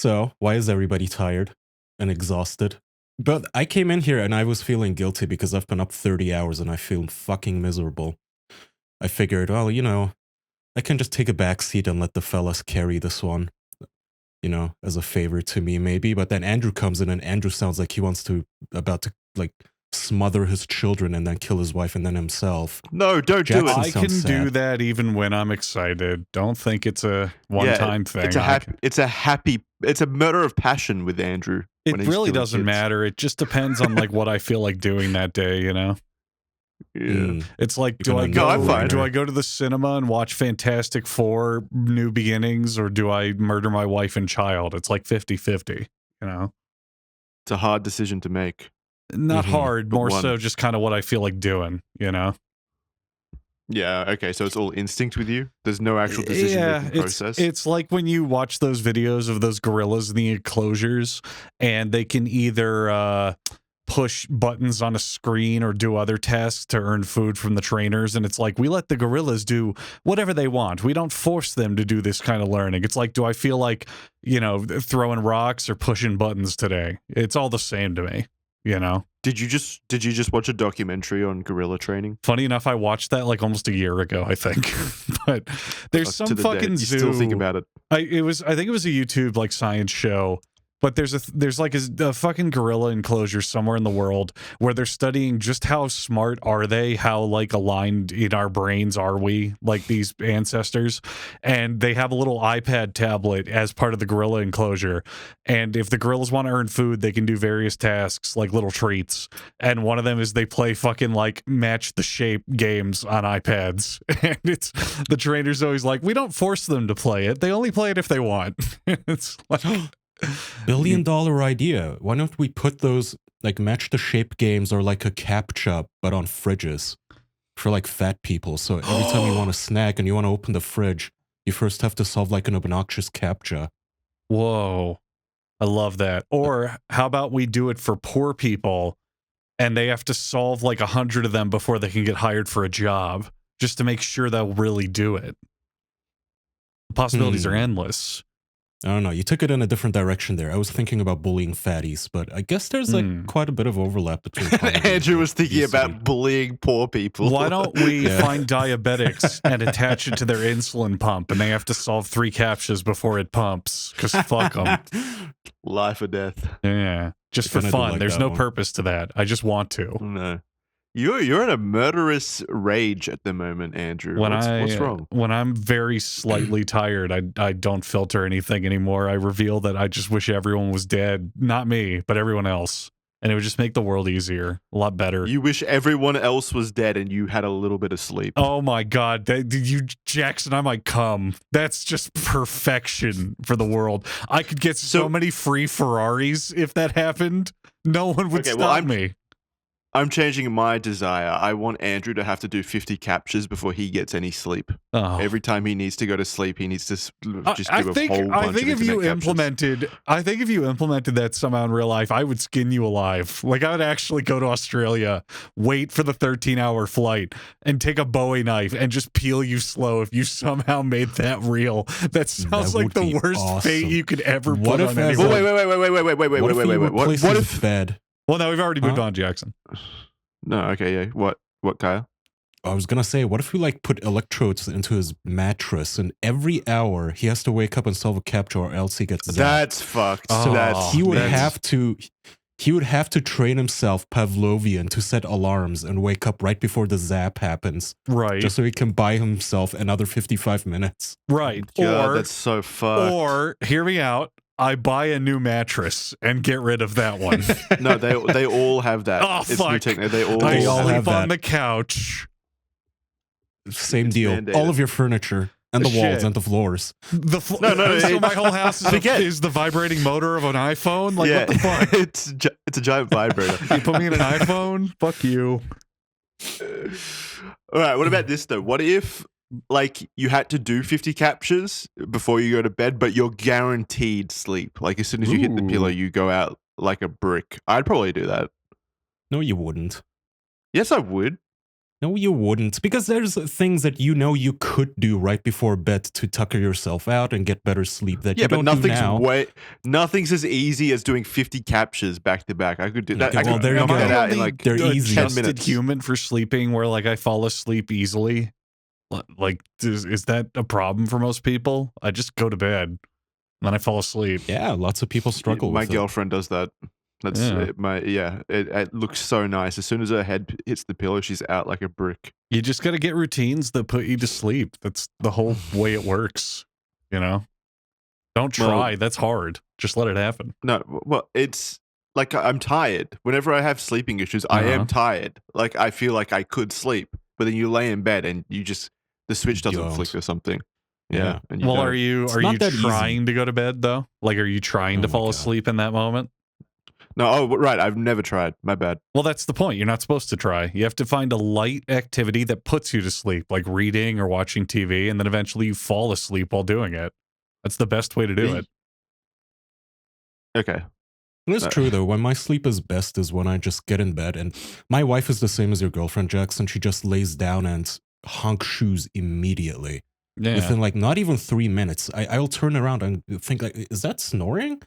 So, why is everybody tired and exhausted? But I came in here and I was feeling guilty because I've been up 30 hours and I feel fucking miserable. I figured, well, I can just take a back seat and let the fellas carry this one, as a favor to me, maybe. But then Andrew comes in and Andrew sounds like he wants to, about to, like, smother his children and then kill his wife and then himself. No, don't do it. I can do that even when I'm excited. Don't think it's a one-time thing. It's a murder of passion with Andrew. It really doesn't matter. It just depends on like what I feel like doing that day, Yeah. It's like, do I go to the cinema and watch Fantastic Four New Beginnings, or do I murder my wife and child? It's like 50-50, It's a hard decision to make. Not hard, more so just kind of what I feel like doing, Yeah, okay, so it's all instinct with you? There's no actual decision-making process? It's like when you watch those videos of those gorillas in the enclosures, and they can either push buttons on a screen or do other tasks to earn food from the trainers, and it's like, we let the gorillas do whatever they want. We don't force them to do this kind of learning. It's like, do I feel like, throwing rocks or pushing buttons today? It's all the same to me. Did you just watch a documentary on gorilla training? Funny enough, I watched that like almost a year ago, I think. But there's some fucking zoo. You still think about it? I think it was a YouTube like science show. But there's like a fucking gorilla enclosure somewhere in the world where they're studying just how smart are they, how like aligned in our brains are we, like these ancestors. And they have a little iPad tablet as part of the gorilla enclosure. And if the gorillas want to earn food, they can do various tasks like little treats. And one of them is they play fucking like match the shape games on iPads. And it's the trainer's always like, we don't force them to play it. They only play it if they want. It's like $1 billion idea. Why don't we put those like match the shape games or like a CAPTCHA but on fridges for like fat people? So every time you want a snack and you want to open the fridge, you first have to solve like an obnoxious CAPTCHA. Whoa. I love that. Or how about we do it for poor people and they have to solve like 100 of them before they can get hired for a job, just to make sure they'll really do it. The possibilities are endless. I don't know. You took it in a different direction there. I was thinking about bullying fatties, but I guess there's like quite a bit of overlap between. Andrew was thinking about bullying poor people. Why don't we find diabetics and attach it to their insulin pump, and they have to solve 3 CAPTCHAs before it pumps? Because fuck them. Life or death. Yeah, just for fun. There's no purpose to that. I just want to. No. You're in a murderous rage at the moment, Andrew. What's wrong? When I'm very slightly tired, I don't filter anything anymore. I reveal that I just wish everyone was dead. Not me, but everyone else. And it would just make the world easier. A lot better. You wish everyone else was dead and you had a little bit of sleep. Oh my God. Jackson, I might come. That's just perfection for the world. I could get so many free Ferraris if that happened. No one would stop me. I'm changing my desire. I want Andrew to have to do 50 CAPTCHAs before he gets any sleep. Oh. Every time he needs to go to sleep, he needs to just do a whole bunch of I think if you implemented that somehow in real life, I would skin you alive. Like I would actually go to Australia, wait for the 13-hour flight, and take a Bowie knife and just peel you slow if you somehow made that real. That sounds like the worst fate you could ever put on anyone. Wait. What if bed? Well, no, we've already moved on, Jackson. No, okay, yeah. What, Kyle? I was gonna say, what if we like put electrodes into his mattress, and every hour he has to wake up and solve a CAPTCHA, or else he gets zapped. That's fucked. So he would have to train himself Pavlovian to set alarms and wake up right before the zap happens. Right. Just so he can buy himself another 55 minutes. Right. God, that's so fucked. Or, hear me out, I buy a new mattress and get rid of that one. No, they all have that. Oh, fuck. They all sleep on the couch. Same deal. All of your furniture. And the walls and the floors. So my whole house is the vibrating motor of an iPhone? Like, what the fuck? It's a giant vibrator. You put me in an iPhone? Fuck you. All right, what about this, though? What if, like, you had to do 50 CAPTCHAs before you go to bed, but you're guaranteed sleep? Like, as soon as you hit the pillow, you go out like a brick. I'd probably do that. No, you wouldn't. Yes, I would. No, you wouldn't, because there's things that you know you could do right before bed to tucker yourself out and get better sleep that Yeah, you but don't do now. nothing's as easy as doing 50 captures back to back. I could do that. Okay, I well, could there you knock go. that out in only like They're a easy. 10 tested minutes. human for sleeping where like I fall asleep easily. Like, is that a problem for most people? I just go to bed and then I fall asleep. Yeah, lots of people struggle My with it. girlfriend does that. That's it looks so nice. As soon as her head hits the pillow, she's out like a brick. You just got to get routines that put you to sleep. That's the whole way it works. You know, don't try. That's hard. Just let it happen. No, well, it's like I'm tired. Whenever I have sleeping issues, I am tired. Like I feel like I could sleep, but then you lay in bed and the switch doesn't Don't. flick or something. Yeah. And you Well, don't. are you not that easy. trying to go to bed though? Like, are you trying to Oh my fall God. asleep in that moment? No, oh, right. I've never tried. My bad. Well, that's the point. You're not supposed to try. You have to find a light activity that puts you to sleep, like reading or watching TV, and then eventually you fall asleep while doing it. That's the best way to do it. Okay. It's true though. When my sleep is best is when I just get in bed, and my wife is the same as your girlfriend, Jackson. She just lays down and honk shoes immediately. Yeah. Within like not even 3 minutes. I'll turn around and think like, is that snoring?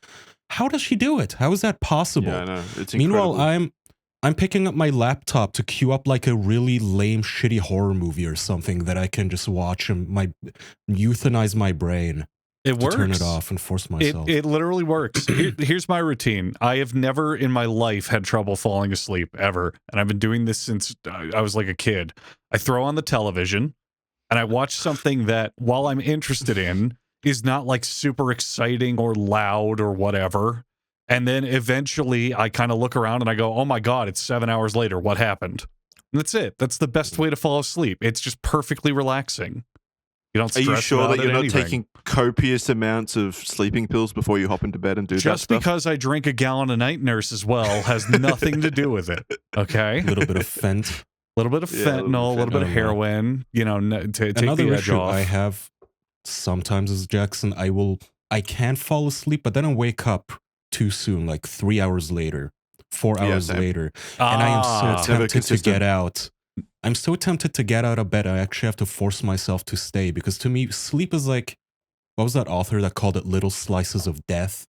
How does she do it? How is that possible? Yeah, I know. It's Meanwhile, incredible. I'm picking up my laptop to queue up like a really lame, shitty horror movie or something that I can just watch and euthanize my brain. It to works. turn it off and force myself. It literally works. Here's my routine. I have never in my life had trouble falling asleep ever, and I've been doing this since I was like a kid. I throw on the television and I watch something that, while I'm interested in, is not like super exciting or loud or whatever. And then eventually I kind of look around and I go, oh my God, it's 7 hours later. What happened? And that's it. That's the best way to fall asleep. It's just perfectly relaxing. You don't stress Are you sure about that you're not anything. taking copious amounts of sleeping pills before you hop into bed and do that Just stuff? because I drink a gallon a night, nurse, as well, has nothing to do with it. Okay, A little bit of fent. a little bit of Yeah, a little fentanyl, a little bit of fentanyl. heroin. You know, to take Another the edge issue off. I have sometimes is Jackson. I can't fall asleep, but then I wake up too soon, like 3 hours later, 4 Yeah, hours same. later, and I am so Never tempted to consistent. get out. I'm so tempted to get out of bed. I actually have to force myself to stay because to me, sleep is like, what was that author that called it little slices of death?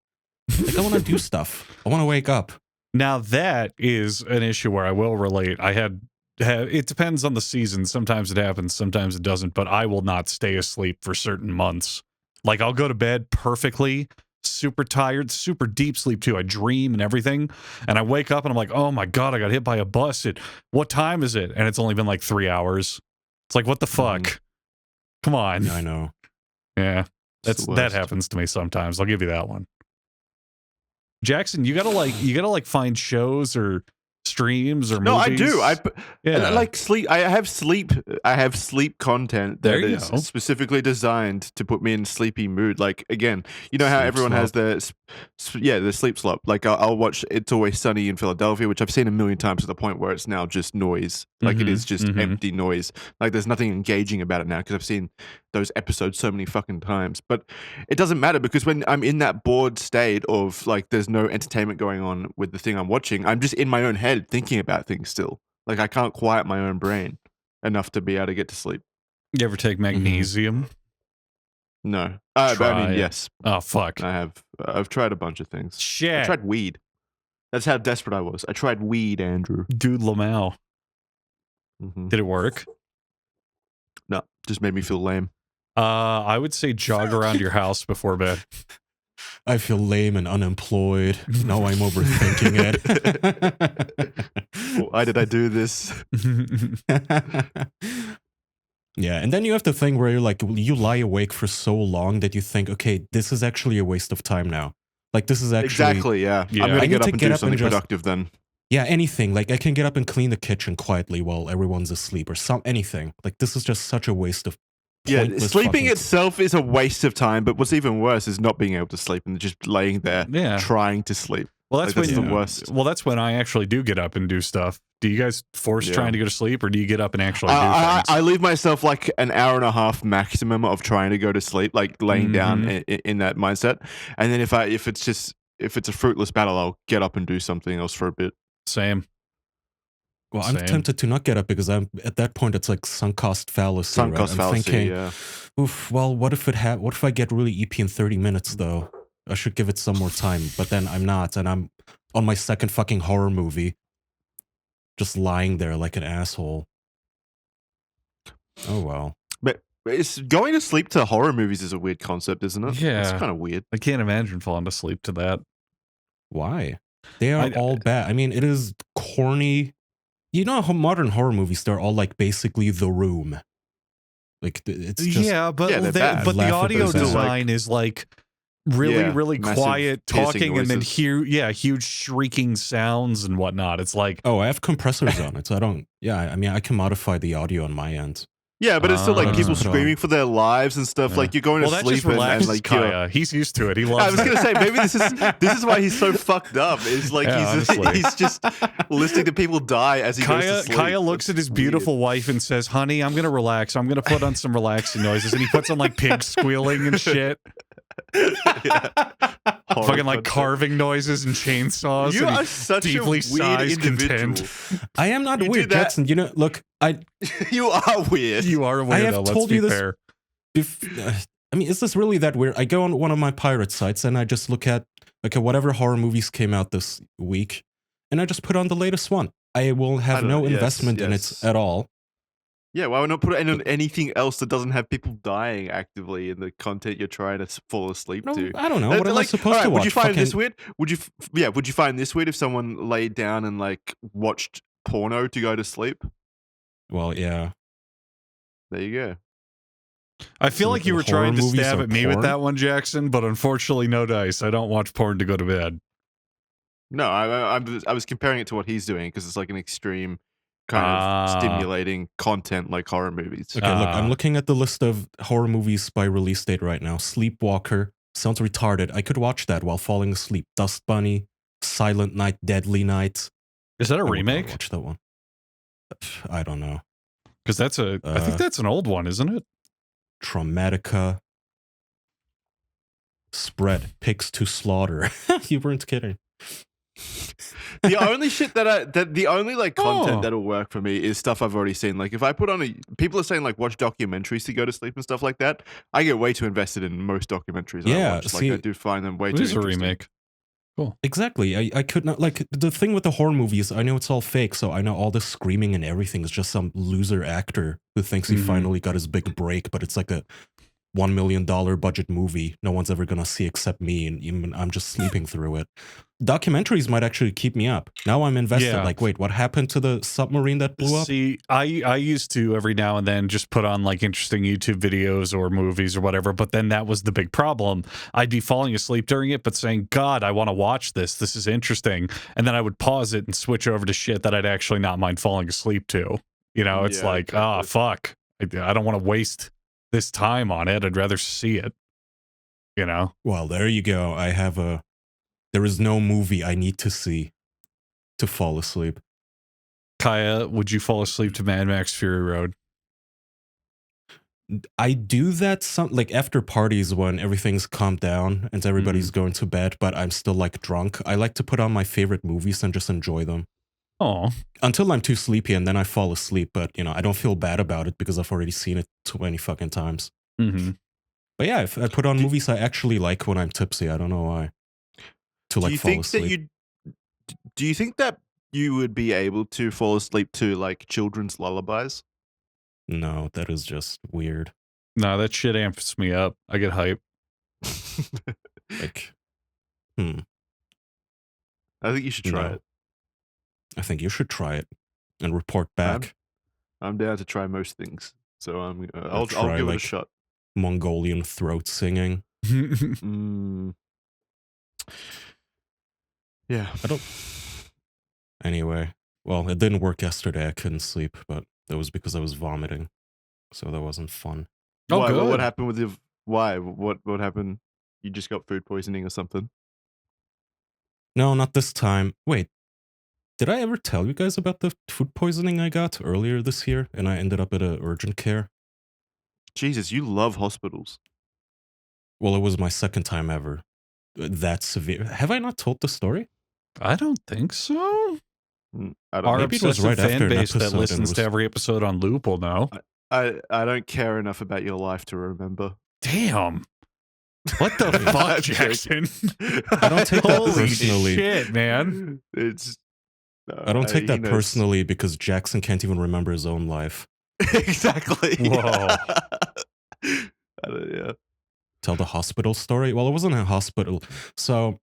Like I want to do stuff. I want to wake up. Now that is an issue where I will relate. I had it depends on the season. Sometimes it happens, sometimes it doesn't. But I will not stay asleep for certain months. Like I'll go to bed perfectly, super tired, super deep sleep too. I dream and everything, and I wake up and I'm like, oh my God, I got hit by a bus. What time is it? And it's only been like 3 hours. It's like, what the fuck? Come on. Yeah, I know. Yeah, It's the that worst. happens to me sometimes. I'll give you that one. Jackson, you gotta find shows or streams or No, movies. I do. Yeah. And like sleep. I have sleep content that There you is go. specifically designed to put me in a sleepy mood. Like again, you know how Sleep everyone has slop. the sleep slop. Like I'll watch It's Always Sunny in Philadelphia, which I've seen a million times to the point where it's now just noise. Like it is just empty noise. Like there's nothing engaging about it now because I've seen those episodes so many fucking times. But it doesn't matter because when I'm in that bored state of like there's no entertainment going on with the thing I'm watching, I'm just in my own head thinking about things still. Like I can't quiet my own brain enough to be able to get to sleep. You ever take magnesium? No. But I Try mean, it. yes, Oh fuck. I have. I've tried a bunch of things. I Shit. tried weed. That's how desperate I was. I tried weed, Andrew. Dude Lamau. Mhm. Did it work? No, just made me feel lame. I would say jog around your house before bed. I feel lame and unemployed. Now I'm overthinking it. Why did I do this? Yeah, and then you have the thing where you're like, you lie awake for so long that you think, okay, this is actually a waste of time now. Like this is actually Exactly. Yeah. Yeah. I'm I gonna need get to up and get do up and something just- productive then. yeah, anything. Like I can get up and clean the kitchen quietly while everyone's asleep or anything. Like this is just such a waste of Yeah, pointless sleeping fucking- itself is a waste of time. But what's even worse is not being able to sleep and just laying there Yeah. trying to sleep. Well, that's Like, when that's the worst. Well, that's when I actually do get up and do stuff. Do you guys force Yeah. trying to go to sleep, or do you get up and actually do I things? leave myself like an hour and a half maximum of trying to go to sleep, like laying down in that mindset. And then if it's a fruitless battle, I'll get up and do something else for a bit. Same. Well, I'm Same. tempted to not get up because I'm at that point. It's like sunk cost fallacy. Sunk right? cost I'm fallacy, thinking, yeah. oof. Well, what if I get really EP in 30 minutes though? I should give it some more time. But then I'm not, and I'm on my second fucking horror movie, just lying there like an asshole. Oh well. But it's going to sleep to horror movies is a weird concept, isn't it? Yeah. It's kind of weird. I can't imagine falling asleep to that. Why? They are I- all bad. I mean, it is corny. You know how modern horror movies, they're all like basically The Room. Like it's just yeah, but Yeah, they're they- bad. but the Laugh at audio those guys. design is like really, Yeah, really massive quiet piercing talking, and then noises. huge shrieking sounds and whatnot. It's like, oh, I have compressors on it, so I don't. Yeah, I mean, I can modify the audio on my end. Yeah, but it's still like Ah. people Put on. screaming for their lives and stuff. Yeah. Like you're going well, to that sleep just and relaxes like you're, Kaya. He's used to it. He I loves was it. gonna say maybe this is why he's so fucked up. It's like Yeah, honestly. he's just listening to people die as he goes to sleep. Kaya looks at his beautiful wife and says, "Honey, I'm gonna relax. I'm gonna put on some relaxing noises," and he puts on like pigs squealing and shit, fucking like carving noises and chainsaws. You and are he's such a deeply weird sized individual. content. I am not You do weird, that- Jackson. You know, look, You are weird. You are a weirdo. I have let's told be you this- fair. I mean, is this really that weird? I go on one of my pirate sites and I just look at okay, whatever horror movies came out this week, and I just put on the latest one. I will have don't no know, yes, investment in it yes. at all. Yeah, why not put it in anything else that doesn't have people dying actively in the content you're trying to fall asleep No, to? I don't know. What am I supposed to watch? Would you find this Fucking- weird? Would you find this weird if someone laid down and like watched porno to go to sleep? Well, yeah. There you go. I feel So like you were horror trying to movies stab are at me with porn? that one, Jackson, but unfortunately, no dice. I don't watch porn to go to bed. No, I was comparing it to what he's doing because it's like an extreme kind of stimulating content like horror movies. Okay, look, I'm Ah. looking at the list of horror movies by release date right now. Sleepwalker sounds retarded. I could watch that while falling asleep. Dust Bunny, Silent Night, Deadly Night. Is that a I would not remake? Watch that one. I don't know. Because I think that's an old one, isn't it? Traumatica. Spread pigs to slaughter. You weren't kidding. The only shit the only like content Oh. that'll work for me is stuff I've already seen. Like if I put on people are saying like watch documentaries to go to sleep and stuff like that. I get way too invested in most documentaries. Yeah, I watch. Like see- I do find them way It too is a interesting. remake. Exactly. I could not like the thing with the horror movies. I know it's all fake, so I know all the screaming and everything is just some loser actor who thinks he Mhm. finally got his big break, but it's like a $1 million budget movie no one's ever gonna see except me, and even I'm just sleeping through it. Documentaries might actually keep me up. Now I'm invested. Yeah. Like, wait, what happened to the submarine that blew up? See, I used to every now and then just put on like interesting YouTube videos or movies or whatever, but then that was the big problem. I'd be falling asleep during it, but saying, God, I want to watch this. This is interesting. And then I would pause it and switch over to shit that I'd actually not mind falling asleep to. You know, it's Yeah, like, exactly. fuck. I don't want to waste this time on it. I'd rather see it. You know? Well, there you go. There is no movie I need to see to fall asleep. Kaya, would you fall asleep to Mad Max Fury Road? I do that like after parties when everything's calmed down and everybody's going to bed, but I'm still like drunk. I like to put on my favorite movies and just enjoy them Oh, until I'm too sleepy and then I fall asleep. But you know, I don't feel bad about it because I've already seen it 20 fucking times. mm-hmm. But yeah, if I put on movies I actually like when I'm tipsy, I don't know why. To Do like you fall think asleep. do you think that you would be able to fall asleep to like children's lullabies? No, that is just weird. No, that shit amps me up. I get hype. Like, I think you should try No. it. I think you should try it and report back. I'm down to try most things, so I'll try, give it a like- shot. Mongolian throat singing. Mm. Yeah. Anyway, well, it didn't work yesterday. I couldn't sleep, but that was because I was vomiting. So that wasn't fun. Oh, Why? good. What happened with the? Why? What happened? You just got food poisoning or something? No, not this time. Wait, did I ever tell you guys about the food poisoning I got earlier this year and I ended up at a urgent care? Jesus, you love hospitals. Well, it was my second time ever. That severe. Have I not told the story? I don't think so. I don't Our know. Maybe it was obsessive right fan after an base that episode and listens was- to every episode on loop will know. I don't care enough about your life to remember. Damn. What the fuck, I'm Jackson? I don't take that Holy personally. shit, man. It's. I don't take he that knows. personally because Jackson can't even remember his own life. Exactly. Whoa. Yeah. Tell the hospital story? Well, it wasn't a hospital. So,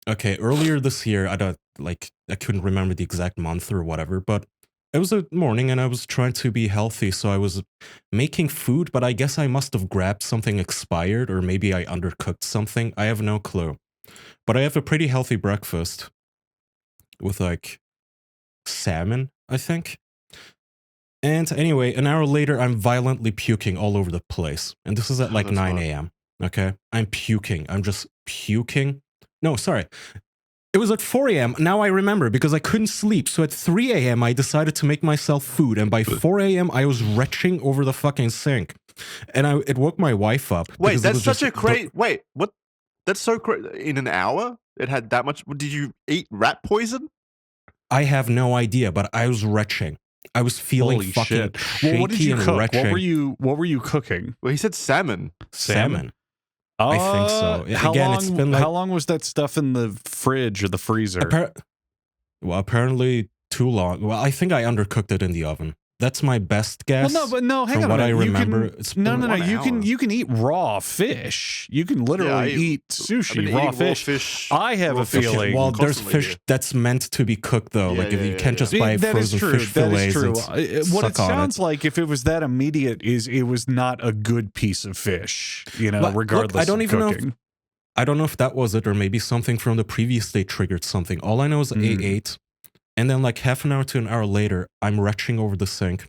okay, earlier this year, I couldn't remember the exact month or whatever, but it was a morning and I was trying to be healthy. So I was making food, but I guess I must have grabbed something expired or maybe I undercooked something. I have no clue. But I have a pretty healthy breakfast with like salmon, I think. And anyway, an hour later, I'm violently puking all over the place. And this is at like that's 9 fun. a.m. Okay? I'm puking. I'm just puking. No, sorry. It was at 4 a.m. Now I remember because I couldn't sleep. So at 3 a.m., I decided to make myself food. And by 4 a.m., I was retching over the fucking sink. And it woke my wife up. Wait, because it that's was such just a crazy. Wait, what? That's so crazy. In an hour, it had that much. Did you eat rat poison? I have no idea, but I was retching. I was feeling Holy fucking shit. shaky Well, what did you and cook? retching. What were you cooking? Well, he said salmon. Salmon. I think so. How Again, long, it's been like how long was that stuff in the fridge or the freezer? Apparently too long. Well, I think I undercooked it in the oven. That's my best guess. Well, no, hang from on. what a I minute. remember, You can, it's no, been no. 1 hour. You can eat raw fish. You can literally eat sushi, raw fish. I have a feeling. Well, there's constantly, fish that's meant to be cooked though. Yeah, like if yeah, you can't just buy That is frozen true. fish That is fillets. true. And What it suck on sounds like, if it was that immediate, is it was not a good piece of fish. You know, Look, regardless. I don't of even cooking. know. I don't know if that was it or maybe something from the previous day triggered something. All I know is I ate, and then like half an hour to an hour later, I'm retching over the sink.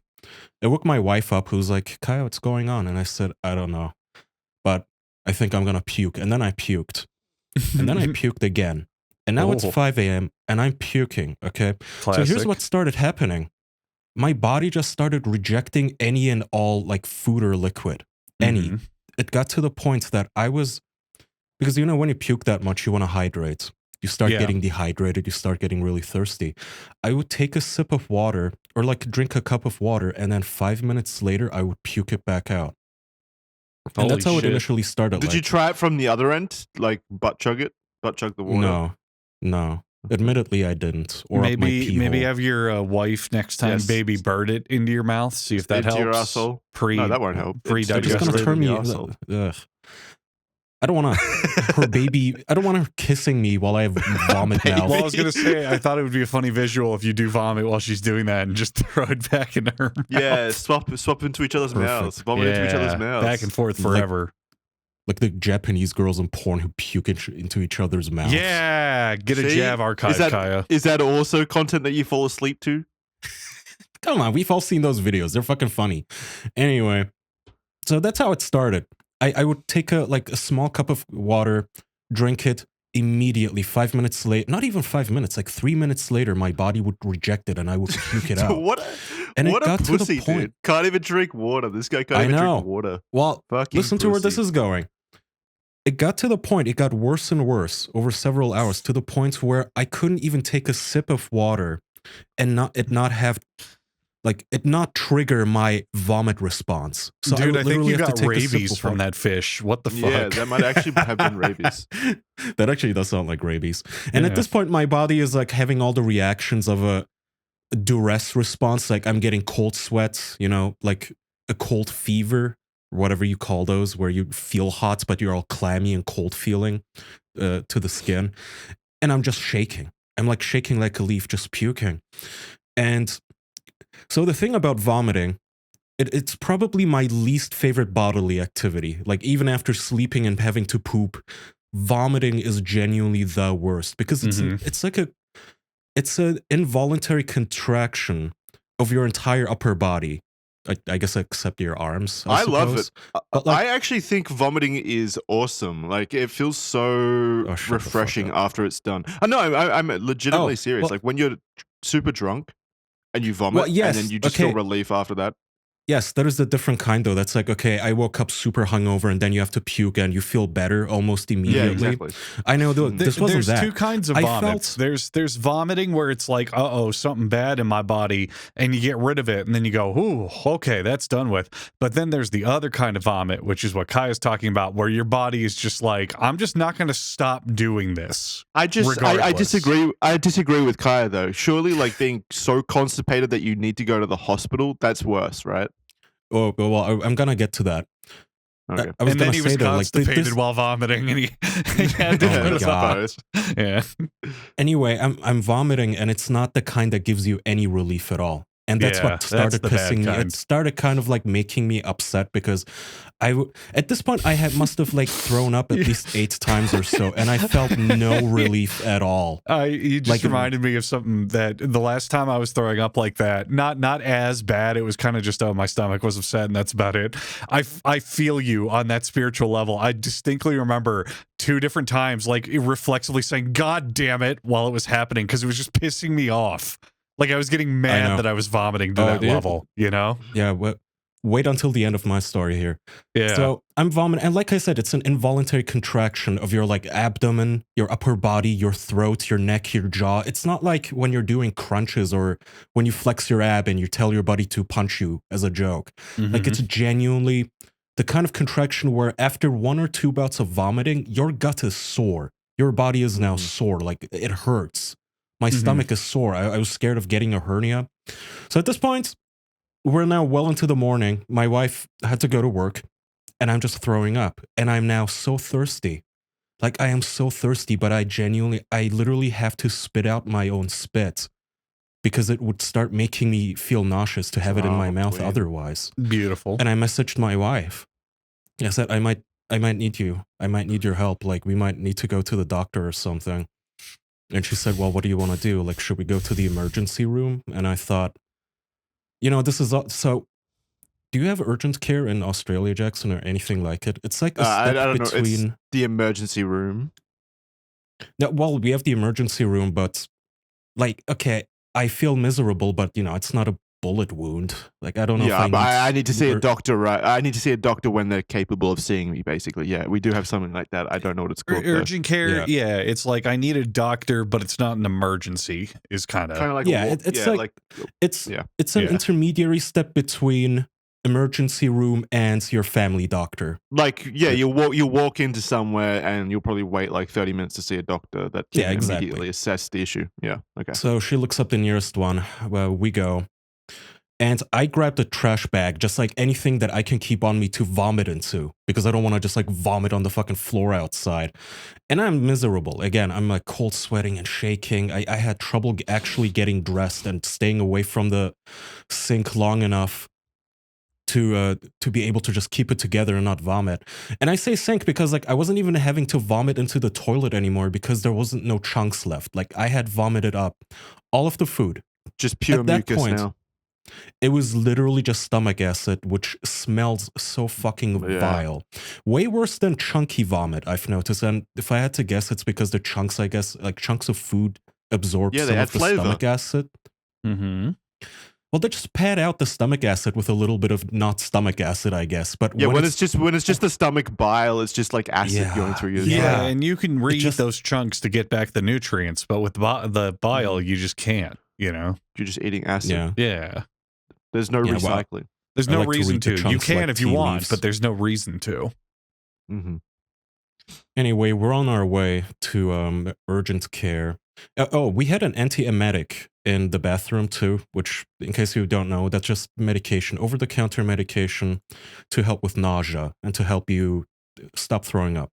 I woke my wife up, who's like, "Kyle, what's going on?" And I said, "I don't know, but I think I'm gonna puke." And then I puked, and then I puked again, and now it's 5 a.m. and I'm puking. Okay, Classic. so here's what started happening. My body just started rejecting any and all like food or liquid. Any. It got to the point that I was, because you know when you puke that much, you want to hydrate. You start getting dehydrated. You start getting really thirsty. I would take a sip of water or like drink a cup of water, and then 5 minutes later, I would puke it back out. And that's how it initially started. Did you try it from the other end, like butt chug the water? No. Admittedly, I didn't. Or up my pee maybe hole. have your wife next time baby bird it into your mouth. See if that Into helps. your asshole? No, that won't help. It's just Pre-digested. gonna turn me. asshole. Ugh. I don't want her baby. I don't want her kissing me while I have vomit mouth. Well, I was gonna say, I thought it would be a funny visual if you do vomit while she's doing that and just throw it back in her mouth. Yeah, swap into each other's mouths. Vomit into each other's mouths. Back and forth forever. Like the Japanese girls in porn who puke into each other's mouths. Yeah, get a jab archive, Kaya. Is that also content that you fall asleep to? Come on, we've all seen those videos. They're fucking funny. Anyway, so that's how it started. I would take a small cup of water, drink it immediately. 5 minutes later, not even 5 minutes, like 3 minutes later, my body would reject it and I would puke it out. what and a it got pussy, to the point. dude. Can't even drink water. This guy can't even drink water. Well, Fucking listen to where this pussy. is going. It got to the point, it got worse and worse over several hours, to the point where I couldn't even take a sip of water and not trigger my vomit response. So Dude, I think you have to got take a rabies sip of from water. that fish. What the fuck? Yeah, that might actually have been rabies. That actually does sound like rabies. And at this point, my body is like having all the reactions of a duress response. Like I'm getting cold sweats, you know, like a cold fever, whatever you call those, where you feel hot, but you're all clammy and cold feeling to the skin. And I'm just shaking. I'm like shaking like a leaf, just puking. And so the thing about vomiting, it's probably my least favorite bodily activity. Like even after sleeping and having to poop, vomiting is genuinely the worst because it's an involuntary contraction of your entire upper body. I guess except your arms. I love it. But like, I actually think vomiting is awesome. Like it feels so refreshing after it's done. No, I'm legitimately serious. Well, like when you're super drunk and you vomit, well, yes, and then you just feel relief after that. Yes, that is a different kind though. That's like, okay, I woke up super hungover and then you have to puke and you feel better almost immediately. Yeah, exactly. I know though, this wasn't There's that. two kinds of I vomits. felt- There's vomiting where it's like, uh-oh, something bad in my body, and you get rid of it, and then you go, ooh, okay, that's done with. But then there's the other kind of vomit, which is what Kaya's talking about, where your body is just like, I'm just not going to stop doing this. I regardless. disagree. I disagree with Kaya though. Surely, like being so constipated that you need to go to the hospital, that's worse, right? Oh, well, I'm gonna get to that. Okay. I was And gonna then he was say though, like constipated this, while vomiting, and he had to Oh go my to the God. Yeah. Anyway, I'm vomiting, and it's not the kind that gives you any relief at all. And that's Yeah, what started that's the bad pissing me. kind. It started kind of like making me upset because at this point I must have like thrown up at least 8 times or so, and I felt no relief at all. You just Like- reminded me of something that the last time I was throwing up like that, not as bad. It was kind of just, oh, my stomach was upset, and that's about it. I feel you on that spiritual level. I distinctly remember 2 different times, like reflexively saying, "God damn it," while it was happening, because it was just pissing me off. Like I was getting mad know. that I was vomiting to Oh, that dude. level, you know? Yeah, wait until the end of my story here. Yeah. So I'm vomiting, and like I said, it's an involuntary contraction of your like abdomen, your upper body, your throat, your neck, your jaw. It's not like when you're doing crunches or when you flex your ab and you tell your buddy to punch you as a joke. Like it's genuinely the kind of contraction where after 1 or 2 bouts of vomiting, your gut is sore. Your body is now sore, like it hurts. My stomach is sore. I was scared of getting a hernia. So at this point, we're now well into the morning. My wife had to go to work, and I'm just throwing up. And I'm now so thirsty. Like, I am so thirsty, but I literally have to spit out my own spit because it would start making me feel nauseous to have it in my Oh, mouth weird. otherwise. Beautiful. And I messaged my wife. I said, I might need you. I might need your help. Like, we might need to go to the doctor or something. And she said, well, what do you want to do? Like, should we go to the emergency room? And I thought, this is so. Do you have urgent care in Australia, Jackson, or anything like it? It's like a I step don't know. It's between. the emergency room. No, well, we have the emergency room, but like, okay, I feel miserable, but it's not a bullet wound. Like, I don't know. Yeah, if but I need to see a ur- doctor, right? I need to see a doctor when they're capable of seeing me, basically. Yeah, we do have something like that. I don't know what it's called. Urgent care, Yeah. yeah. It's like I need a doctor, but it's not an emergency. Is kind Kind of of like Yeah, a it's yeah, like- It's Yeah. it's an Yeah. intermediary step between emergency room and your family doctor. you walk into somewhere and you'll probably wait like 30 minutes to see a doctor that can Yeah, exactly. immediately assess the issue. Yeah, okay. So she looks up the nearest one. Well, we go. And I grabbed a trash bag, just like anything that I can keep on me to vomit into, because I don't want to just like vomit on the fucking floor outside. And I'm miserable. Again, I'm like cold sweating and shaking. I had trouble actually getting dressed and staying away from the sink long enough to be able to just keep it together and not vomit. And I say sink because like I wasn't even having to vomit into the toilet anymore because there wasn't no chunks left. Like I had vomited up all of the food. Just pure At that mucus point, now. It was literally just stomach acid, which smells so fucking Yeah. vile. Way worse than chunky vomit, I've noticed. And if I had to guess, it's because the chunks, I guess, like chunks of food absorb Yeah, they some add of the flavor. stomach acid. Mm-hmm. Well, they just pad out the stomach acid with a little bit of not stomach acid, I guess. But Yeah, when it's just the stomach bile, it's just like acid Yeah. going through your Yeah, Yeah. and you can read just- those chunks to get back the nutrients, but with the bile, you just can't. You know? You're just eating acid. yeah. Yeah. The's no Yeah, well, recycling. There's I no like to reason read the to. You chunks can like if you tea want, leaves. but there's no reason to. Mm-hmm. Anyway, we're on our way to urgent care. We had an antiemetic in the bathroom too, which, in case you don't know, that's just medication, over-the-counter medication to help with nausea and to help you stop throwing up.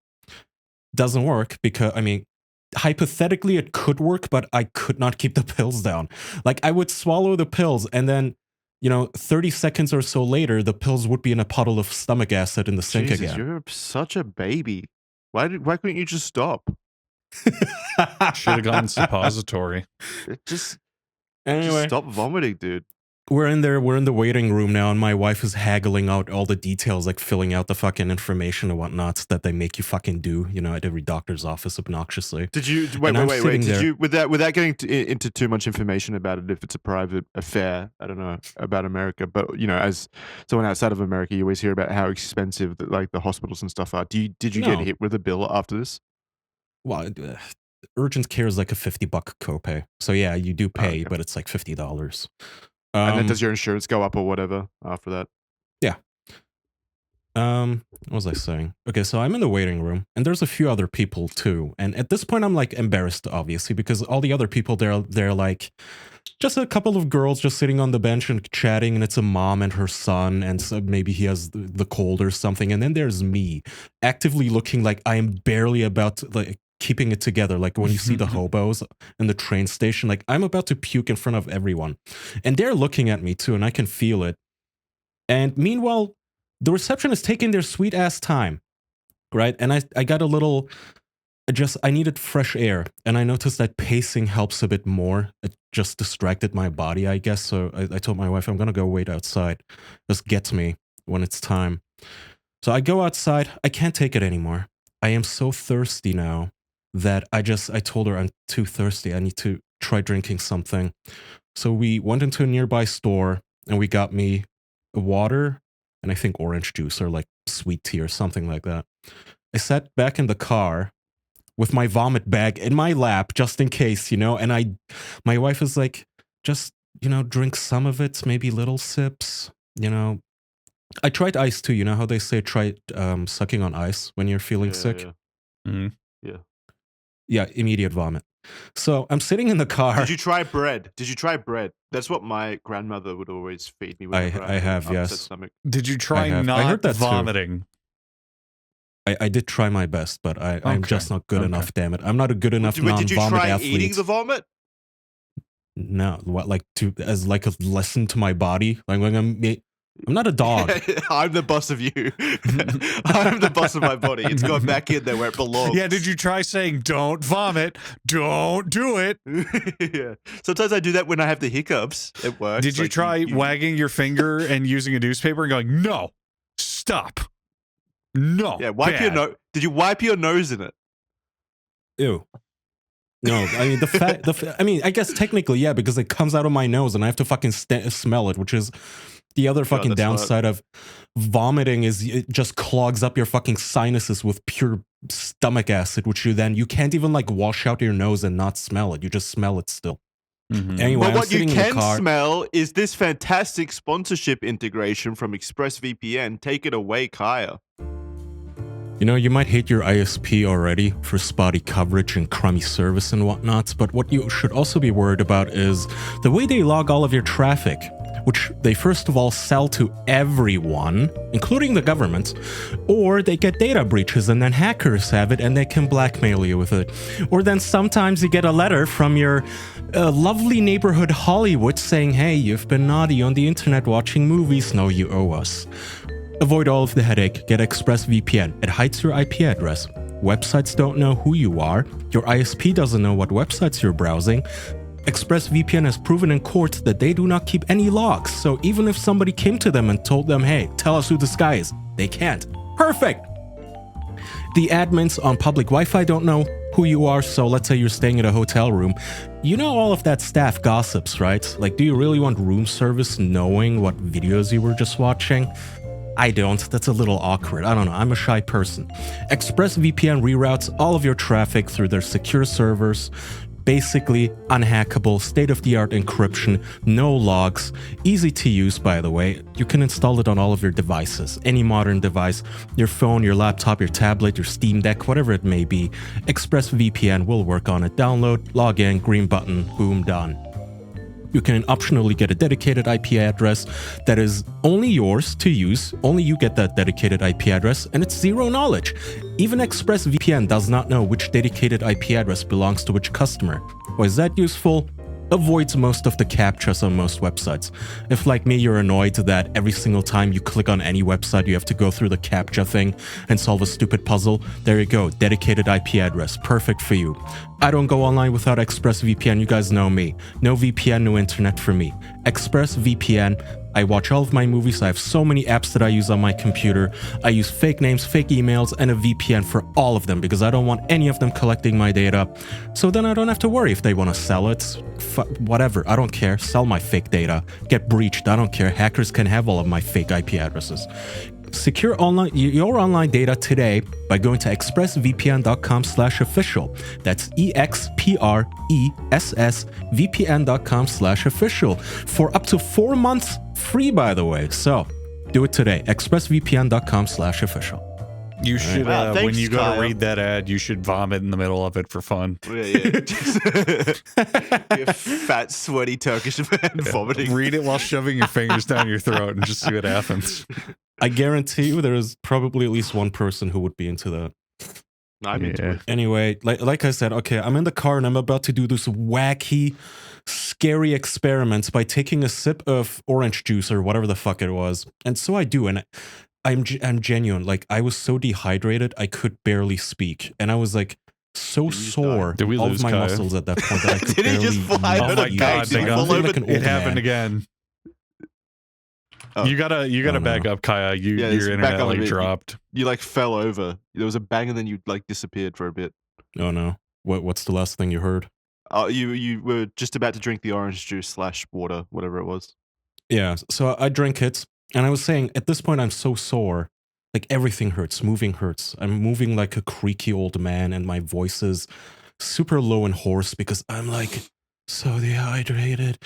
Doesn't work because, I mean, hypothetically it could work, but I could not keep the pills down. Like, I would swallow the pills and then, 30 seconds or so later, the pills would be in a puddle of stomach acid in the sink Jesus, again. you're such a baby. Why couldn't you just stop? Should have gone suppository. Just Anyway, stop vomiting, dude. we're in there. We're in the waiting room now, and my wife is haggling out all the details, like filling out the fucking information and whatnots that they make you fucking do, you know, at every doctor's office obnoxiously. Did you wait? Did you without getting into too much information about it? If it's a private affair, I don't know about America, but you know, as someone outside of America, you always hear about how expensive like the hospitals and stuff are. Did you get hit with a bill after this? Well, urgent care is like a $50 copay, so yeah, you do pay, but it's like $50. And then does your insurance go up or whatever after that? Yeah. What was I saying? Okay, so I'm in the waiting room, and there's a few other people too. And at this point, I'm like embarrassed, obviously, because all the other people they're like just a couple of girls just sitting on the bench and chatting, and it's a mom and her son, and so maybe he has the cold or something. And then there's me, actively looking like I am barely about to, like, keeping it together, like when you see the hobos in the train station, like I'm about to puke in front of everyone, and they're looking at me too, and I can feel it. And meanwhile, the reception is taking their sweet ass time, right? And I got a little, I needed fresh air, and I noticed that pacing helps a bit more. It just distracted my body, I guess. So I told my wife, I'm gonna go wait outside. Just get to me when it's time. So I go outside. I can't take it anymore. I am so thirsty now that I told her I'm too thirsty. I need to try drinking something. So we went into a nearby store, and we got me a water and I think orange juice or like sweet tea or something like that. I sat back in the car with my vomit bag in my lap just in case, you know, and my wife is like, just, you know, drink some of it, maybe little sips, you know. I tried ice too. You know how they say try sucking on ice when you're feeling sick? Yeah. Mm-hmm. Yeah, immediate vomit. So I'm sitting in the car. Did you try bread? That's what my grandmother would always feed me. I have, yes. Stomach. Did you try not vomiting? I did try my best, but I'm just not good enough, damn it. I'm not a good enough non-vomit athlete. Did you try eating the vomit? No, what, like as like a lesson to my body? Like when I'm not a dog. I'm the boss of you. I'm the boss of my body. It's gone back in there where it belongs. Yeah, did you try saying, don't vomit, don't do it? Yeah. Sometimes I do that when I have the hiccups. It works. Did you try wagging your finger and using a newspaper and going, no, stop, no. Yeah, wipe your nose. Did you wipe your nose in it? Ew. No, I mean, I mean, I guess technically, yeah, because it comes out of my nose and I have to fucking smell it, which is the other fucking downside of vomiting is it just clogs up your fucking sinuses with pure stomach acid, which you can't even like wash out your nose and not smell it. You just smell it still. Mm-hmm. Anyway, but what you can smell is this fantastic sponsorship integration from ExpressVPN. Take it away, Kaya. You know, you might hate your ISP already for spotty coverage and crummy service and whatnot, but what you should also be worried about is the way they log all of your traffic, which they first of all sell to everyone, including the government, or they get data breaches and then hackers have it and they can blackmail you with it. Or then sometimes you get a letter from your lovely neighborhood Hollywood saying, hey, you've been naughty on the internet watching movies, now you owe us. Avoid all of the headache, get ExpressVPN. It hides your IP address. Websites don't know who you are. Your ISP doesn't know what websites you're browsing. ExpressVPN has proven in court that they do not keep any logs, so even if somebody came to them and told them, hey, tell us who this guy is, they can't. Perfect! The admins on public Wi-Fi don't know who you are, so let's say you're staying at a hotel room. You know all of that staff gossips, right? Like, do you really want room service knowing what videos you were just watching? I don't. That's a little awkward. I don't know. I'm a shy person. ExpressVPN reroutes all of your traffic through their secure servers. Basically, unhackable, state-of-the-art encryption, no logs, easy to use, by the way. You can install it on all of your devices, any modern device, your phone, your laptop, your tablet, your Steam Deck, whatever it may be. ExpressVPN will work on it. Download, log in, green button, boom, done. You can optionally get a dedicated IP address that is only yours to use. Only you get that dedicated IP address, and it's zero knowledge. Even ExpressVPN does not know which dedicated IP address belongs to which customer. Why is that useful? Avoids most of the CAPTCHAs on most websites. If, like me, you're annoyed that every single time you click on any website you have to go through the CAPTCHA thing and solve a stupid puzzle, there you go, dedicated IP address, perfect for you. I don't go online without ExpressVPN. You guys know me. No VPN, no internet for me. ExpressVPN. I watch all of my movies. I have so many apps that I use on my computer. I use fake names, fake emails, and a VPN for all of them because I don't want any of them collecting my data. So then I don't have to worry if they want to sell it. Whatever. I don't care. Sell my fake data. Get breached. I don't care. Hackers can have all of my fake IP addresses. Secure your online data today by going to expressvpn.com/official. That's expressvpn.com/official for up to 4 months free, by the way. So do it today. expressvpn.com/official. You should, Wow, when thanks, you go to Kyle. read that ad, you should vomit in the middle of it for fun. Yeah. You fat, sweaty Turkish man vomiting. Read it while shoving your fingers down your throat and just see what happens. I guarantee you there is probably at least one person who would be into that. I'm into it. Anyway, like I said, okay, I'm in the car and I'm about to do this wacky, scary experiment by taking a sip of orange juice or whatever the fuck it was. And so I do, and I'm genuine. Like, I was so dehydrated, I could barely speak. And I was like so sore, Did we all lose of my Kaya? muscles at that point that I could Did he barely just fly Oh out my of god, Did he they fall got, over? like an it old happened man. again. Oh. You gotta Oh, no. back up, Kaya. Yeah, it's Your back internet on a like bit. dropped. You like fell over. There was a bang and then you like disappeared for a bit. Oh no. What's the last thing you heard? You were just about to drink the orange juice / water, whatever it was. Yeah, so I drank it, and I was saying, at this point, I'm so sore. Like, everything hurts. Moving hurts. I'm moving like a creaky old man, and my voice is super low and hoarse because I'm like so dehydrated.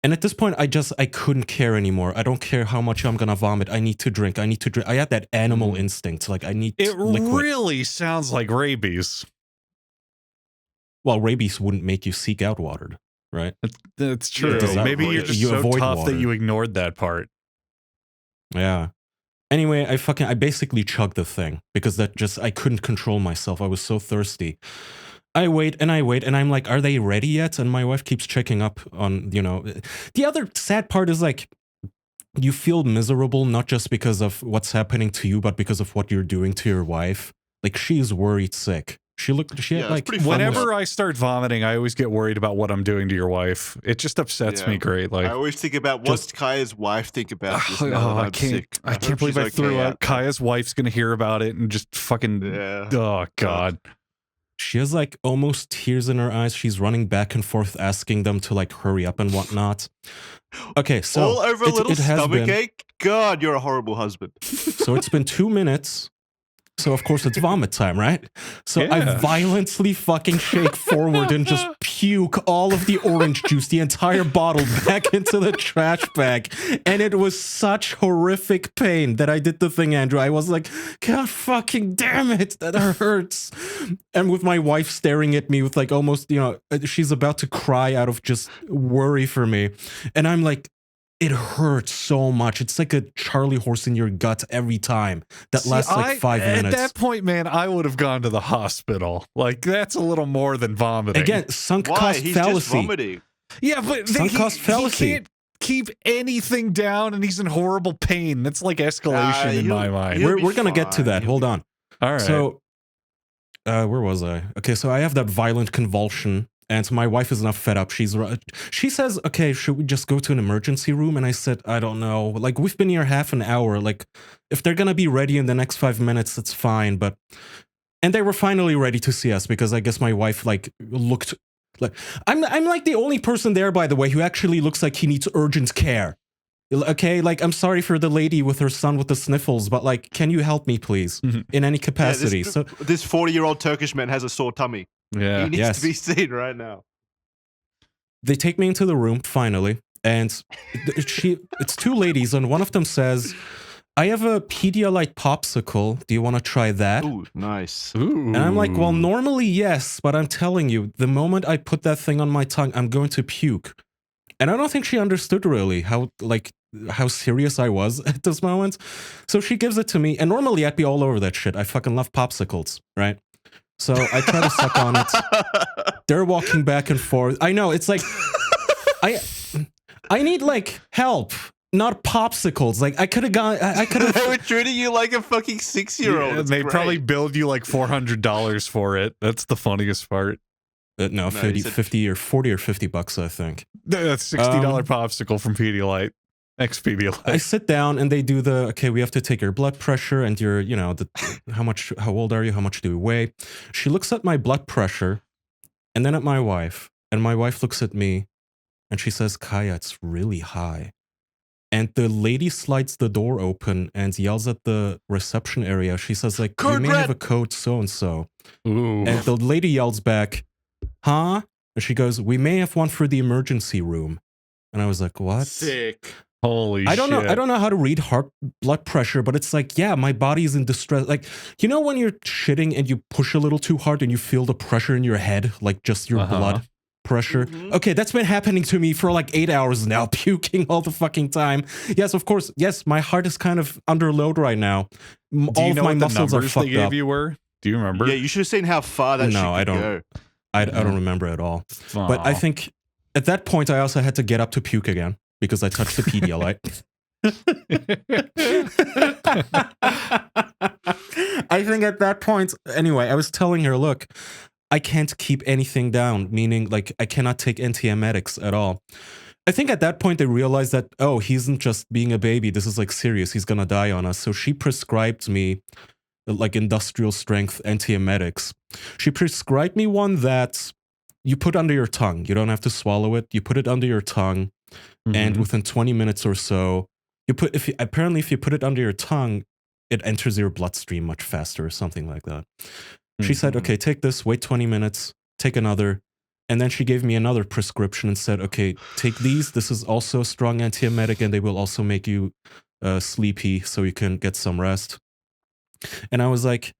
And at this point, I couldn't care anymore. I don't care how much I'm gonna vomit. I need to drink. I had that animal instinct. Like, I need It liquid. really sounds like rabies. Well, rabies wouldn't make you seek out water, right? That's true. Yeah, Maybe you're just you so avoid tough water. that you ignored that part. Yeah. Anyway, I basically chugged the thing because I couldn't control myself. I was so thirsty. I wait and I'm like, are they ready yet? And my wife keeps checking up on, the other sad part is like, you feel miserable, not just because of what's happening to you, but because of what you're doing to your wife. Like, she's worried sick. She had Yeah, like, it's pretty fun. Whenever I start vomiting, I always get worried about what I'm doing to your wife. It just upsets Yeah. me greatly. I always think about what's Kaya's wife think about this now that I I'm can't. sick. I hope can't believe she's I threw okay up. out there. Kaya's wife's gonna hear about it and just fucking. Yeah. Oh god. she has like almost tears in her eyes. She's running back and forth asking them to like hurry up and whatnot. Okay, so all over a little it has stomach been, ache. God, you're a horrible husband. So it's been 2 minutes. So of course it's vomit time, right? So I Yeah. violently fucking shake forward and just puke all of the orange juice, the entire bottle, back into the trash bag. And it was such horrific pain that I did the thing, Andrew. I was like, God fucking damn it, that hurts. And with my wife staring at me with like almost, she's about to cry out of just worry for me. And I'm like, it hurts so much. It's like a Charlie horse in your gut every time. That lasts like 5 minutes. At that point, man, I would have gone to the hospital. Like, that's a little more than vomiting. Again, sunk Why? cost He's just fallacy. vomiting. Yeah, but Sunk cost fallacy. he can't keep anything down, and he's in horrible pain. That's like escalation in my mind. he'll be We're gonna get to that. fine. Hold on. All right. So, where was I? Okay, so I have that violent convulsion, and my wife is now fed up. She says, "Okay, should we just go to an emergency room?" And I said, "I don't know. Like, we've been here half an hour. Like, if they're gonna be ready in the next 5 minutes, that's fine." But, and they were finally ready to see us because I guess my wife like looked like I'm like the only person there, by the way, who actually looks like he needs urgent care. Okay, like, I'm sorry for the lady with her son with the sniffles, but like, can you help me, please, in any capacity? Yeah, this 40-year-old Turkish man has a sore tummy. yeah. He needs Yes. to be seen right now. They take me into the room finally, and it's two ladies, and one of them says, "I have a Pedialyte popsicle. Do you want to try that?" Ooh, nice. Ooh. And I'm like, "Well, normally yes, but I'm telling you, the moment I put that thing on my tongue, I'm going to puke." And I don't think she understood really how serious I was at this moment. So she gives it to me, and normally I'd be all over that shit. I fucking love popsicles, right? So I try to suck on it. They're walking back and forth. I know, it's like I need like help, not popsicles. Like, I could have They were treating you like a fucking 6-year-old. Yeah, It's they great. probably billed you like $400 for it. That's the funniest part. No, No, 50, he said- 50 or 40 or $50, I think. That's $60 popsicle from Pedialyte. Ex-Pedialyte. I sit down and they do okay, we have to take your blood pressure and your, how old are you? How much do you weigh? She looks at my blood pressure and then at my wife. And my wife looks at me and she says, Kaya, it's really high. And the lady slides the door open and yells at the reception area. She says, like, you may have a code so-and-so. Ooh. And the lady yells back, huh? And she goes, we may have one for the emergency room. And I was like, what? Sick. Holy shit. I don't know how to read blood pressure, but it's like, yeah, my body is in distress. Like, you know when you're shitting and you push a little too hard and you feel the pressure in your head, like just your blood pressure? Okay, that's been happening to me for like 8 hours now, puking all the fucking time. Yes, of course. Yes, my heart is kind of under load right now. All of my muscles are fucked they gave up. you were? Do you remember? Yeah, you should have seen how far that shit could go. I don't remember at all. But I think at that point, I also had to get up to puke again because I touched the Pedialyte. I think at that point, anyway, I was telling her, look, I can't keep anything down, meaning like I cannot take antiemetics at all. I think at that point they realized that, oh, he isn't just being a baby. This is like serious. He's going to die on us. So she prescribed me like industrial strength antiemetics. She prescribed me one that you put under your tongue. You don't have to swallow it. You put it under your tongue. And within 20 minutes or so, if you put it under your tongue, it enters your bloodstream much faster or something like that. She said, okay, take this, wait 20 minutes, take another. And then she gave me another prescription and said, okay, take these. This is also a strong antiemetic and they will also make you sleepy so you can get some rest. And I was like,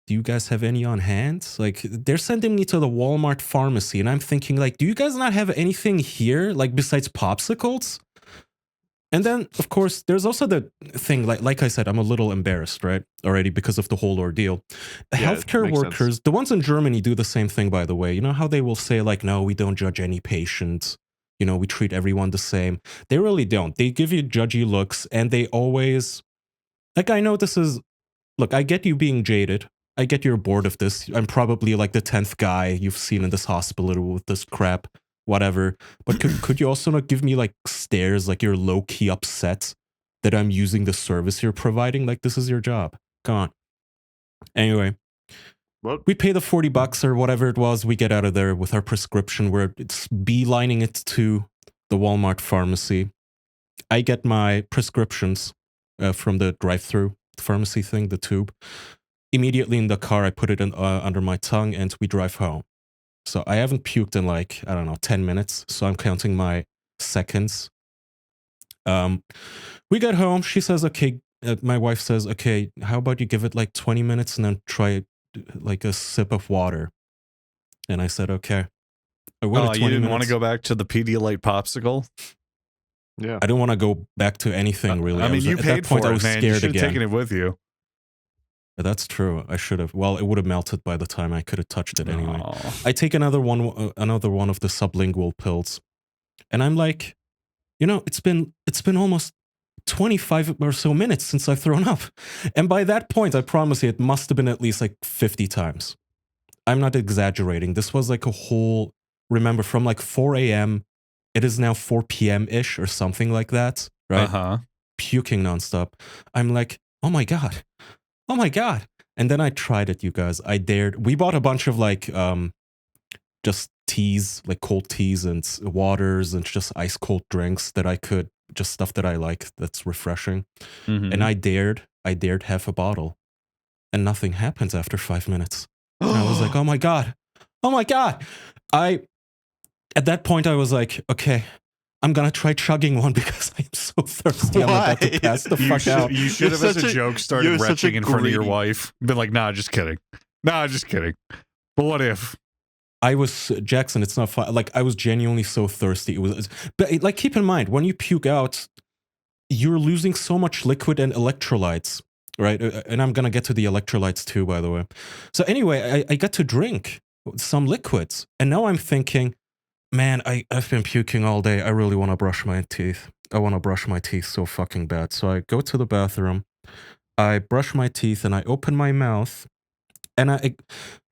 do you guys have any on hand? Like, they're sending me to the Walmart pharmacy and I'm thinking like, do you guys not have anything here like besides popsicles? And then, of course, there's also the thing, like I said, I'm a little embarrassed, right, already because of the whole ordeal. Healthcare workers, sense. The ones in Germany do the same thing, by the way. You know how they will say, like, no, we don't judge any patient. You know, we treat everyone the same. They really don't. They give you judgy looks, and they always... Like, I know this is... Look, I get you being jaded. I get you're bored of this. I'm probably, like, the 10th guy you've seen in this hospital with this crap. Whatever, but could you also not give me like stares, like you're low-key upset that I'm using the service you're providing? Like, this is your job. Come on. Anyway, we pay the $40 or whatever it was. We get out of there with our prescription. It's beelining it to the Walmart pharmacy. I get my prescriptions from the drive-through pharmacy thing, the tube. Immediately in the car, I put it under my tongue and we drive home. So I haven't puked in like, I don't know, 10 minutes. So I'm counting my seconds. We get home. She says, okay, my wife says, okay, how about you give it like 20 minutes and then try like a sip of water. And I said, okay. You didn't want to go back to the Pedialyte popsicle? Yeah. I didn't want to go back to anything really. I mean, you paid for it, man. You should have taken it with you. That's true. I should have. Well, it would have melted by the time I could have touched it anyway. I take another one of the sublingual pills, and I'm like, you know, it's been almost 25 or so minutes since I've thrown up, and by that point, I promise you, it must have been at least like 50 times. I'm not exaggerating. This was like a whole. Remember, from like 4 a.m., it is now 4 p.m. ish or something like that, right? Puking nonstop. I'm like, oh my god. Oh my god. And then I tried it, you guys. I dared. We bought a bunch of like just teas, like cold teas and waters and just ice cold drinks that I could, just stuff that I like that's refreshing. And I dared half a bottle. And nothing happens after 5 minutes. And I was like, oh my god. Oh my god. At that point I was like, okay, I'm gonna try chugging one because I'm so thirsty. I'm about to pass the fuck out. You should have, as a joke, started retching in front of your wife. Been like, nah, just kidding. Nah, just kidding. But what if? I was, Jackson, it's not fun. Like, I was genuinely so thirsty. But like, keep in mind, when you puke out, you're losing so much liquid and electrolytes, right? And I'm gonna get to the electrolytes too, by the way. So anyway, I got to drink some liquids. And now I'm thinking, man, I've been puking all day. I really want to brush my teeth. I want to brush my teeth so fucking bad. So I go to the bathroom, I brush my teeth, and I open my mouth. And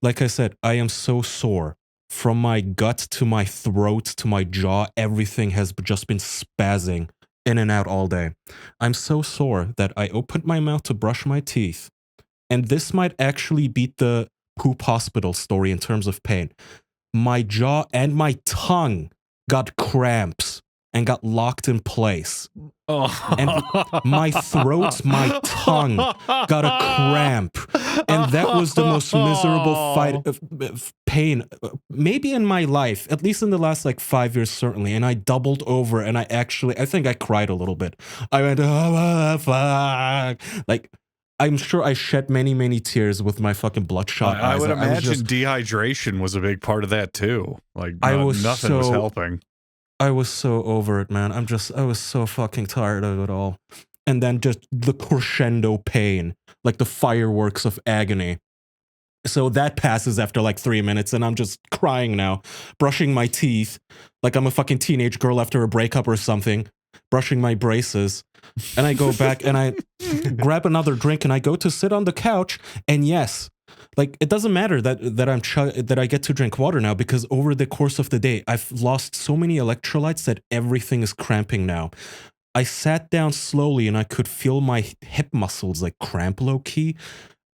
like I said, I am so sore. from my gut to my throat to my jaw, everything has just been spazzing in and out all day. I'm so sore that I opened my mouth to brush my teeth. And this might actually beat the poop hospital story in terms of pain. My jaw and my tongue got cramps and got locked in place. And my throat, my tongue got a cramp. And that was the most miserable fight of pain, maybe in my life, at least in the last like 5 years, certainly. And I doubled over and I think I cried a little bit. I went, oh, fuck. Like, I'm sure I shed many, many tears with my fucking bloodshot eyes. I would imagine dehydration was a big part of that too. Like, nothing was helping. I was so over it, man. I was so fucking tired of it all. And then just the crescendo pain, like the fireworks of agony. So that passes after like 3 minutes and I'm just crying now, brushing my teeth like I'm a fucking teenage girl after a breakup or something, brushing my braces. And I go back and I grab another drink and I go to sit on the couch. And yes, like it doesn't matter that I get to drink water now, because over the course of the day, I've lost so many electrolytes that everything is cramping now. I sat down slowly and I could feel my hip muscles like cramp low key.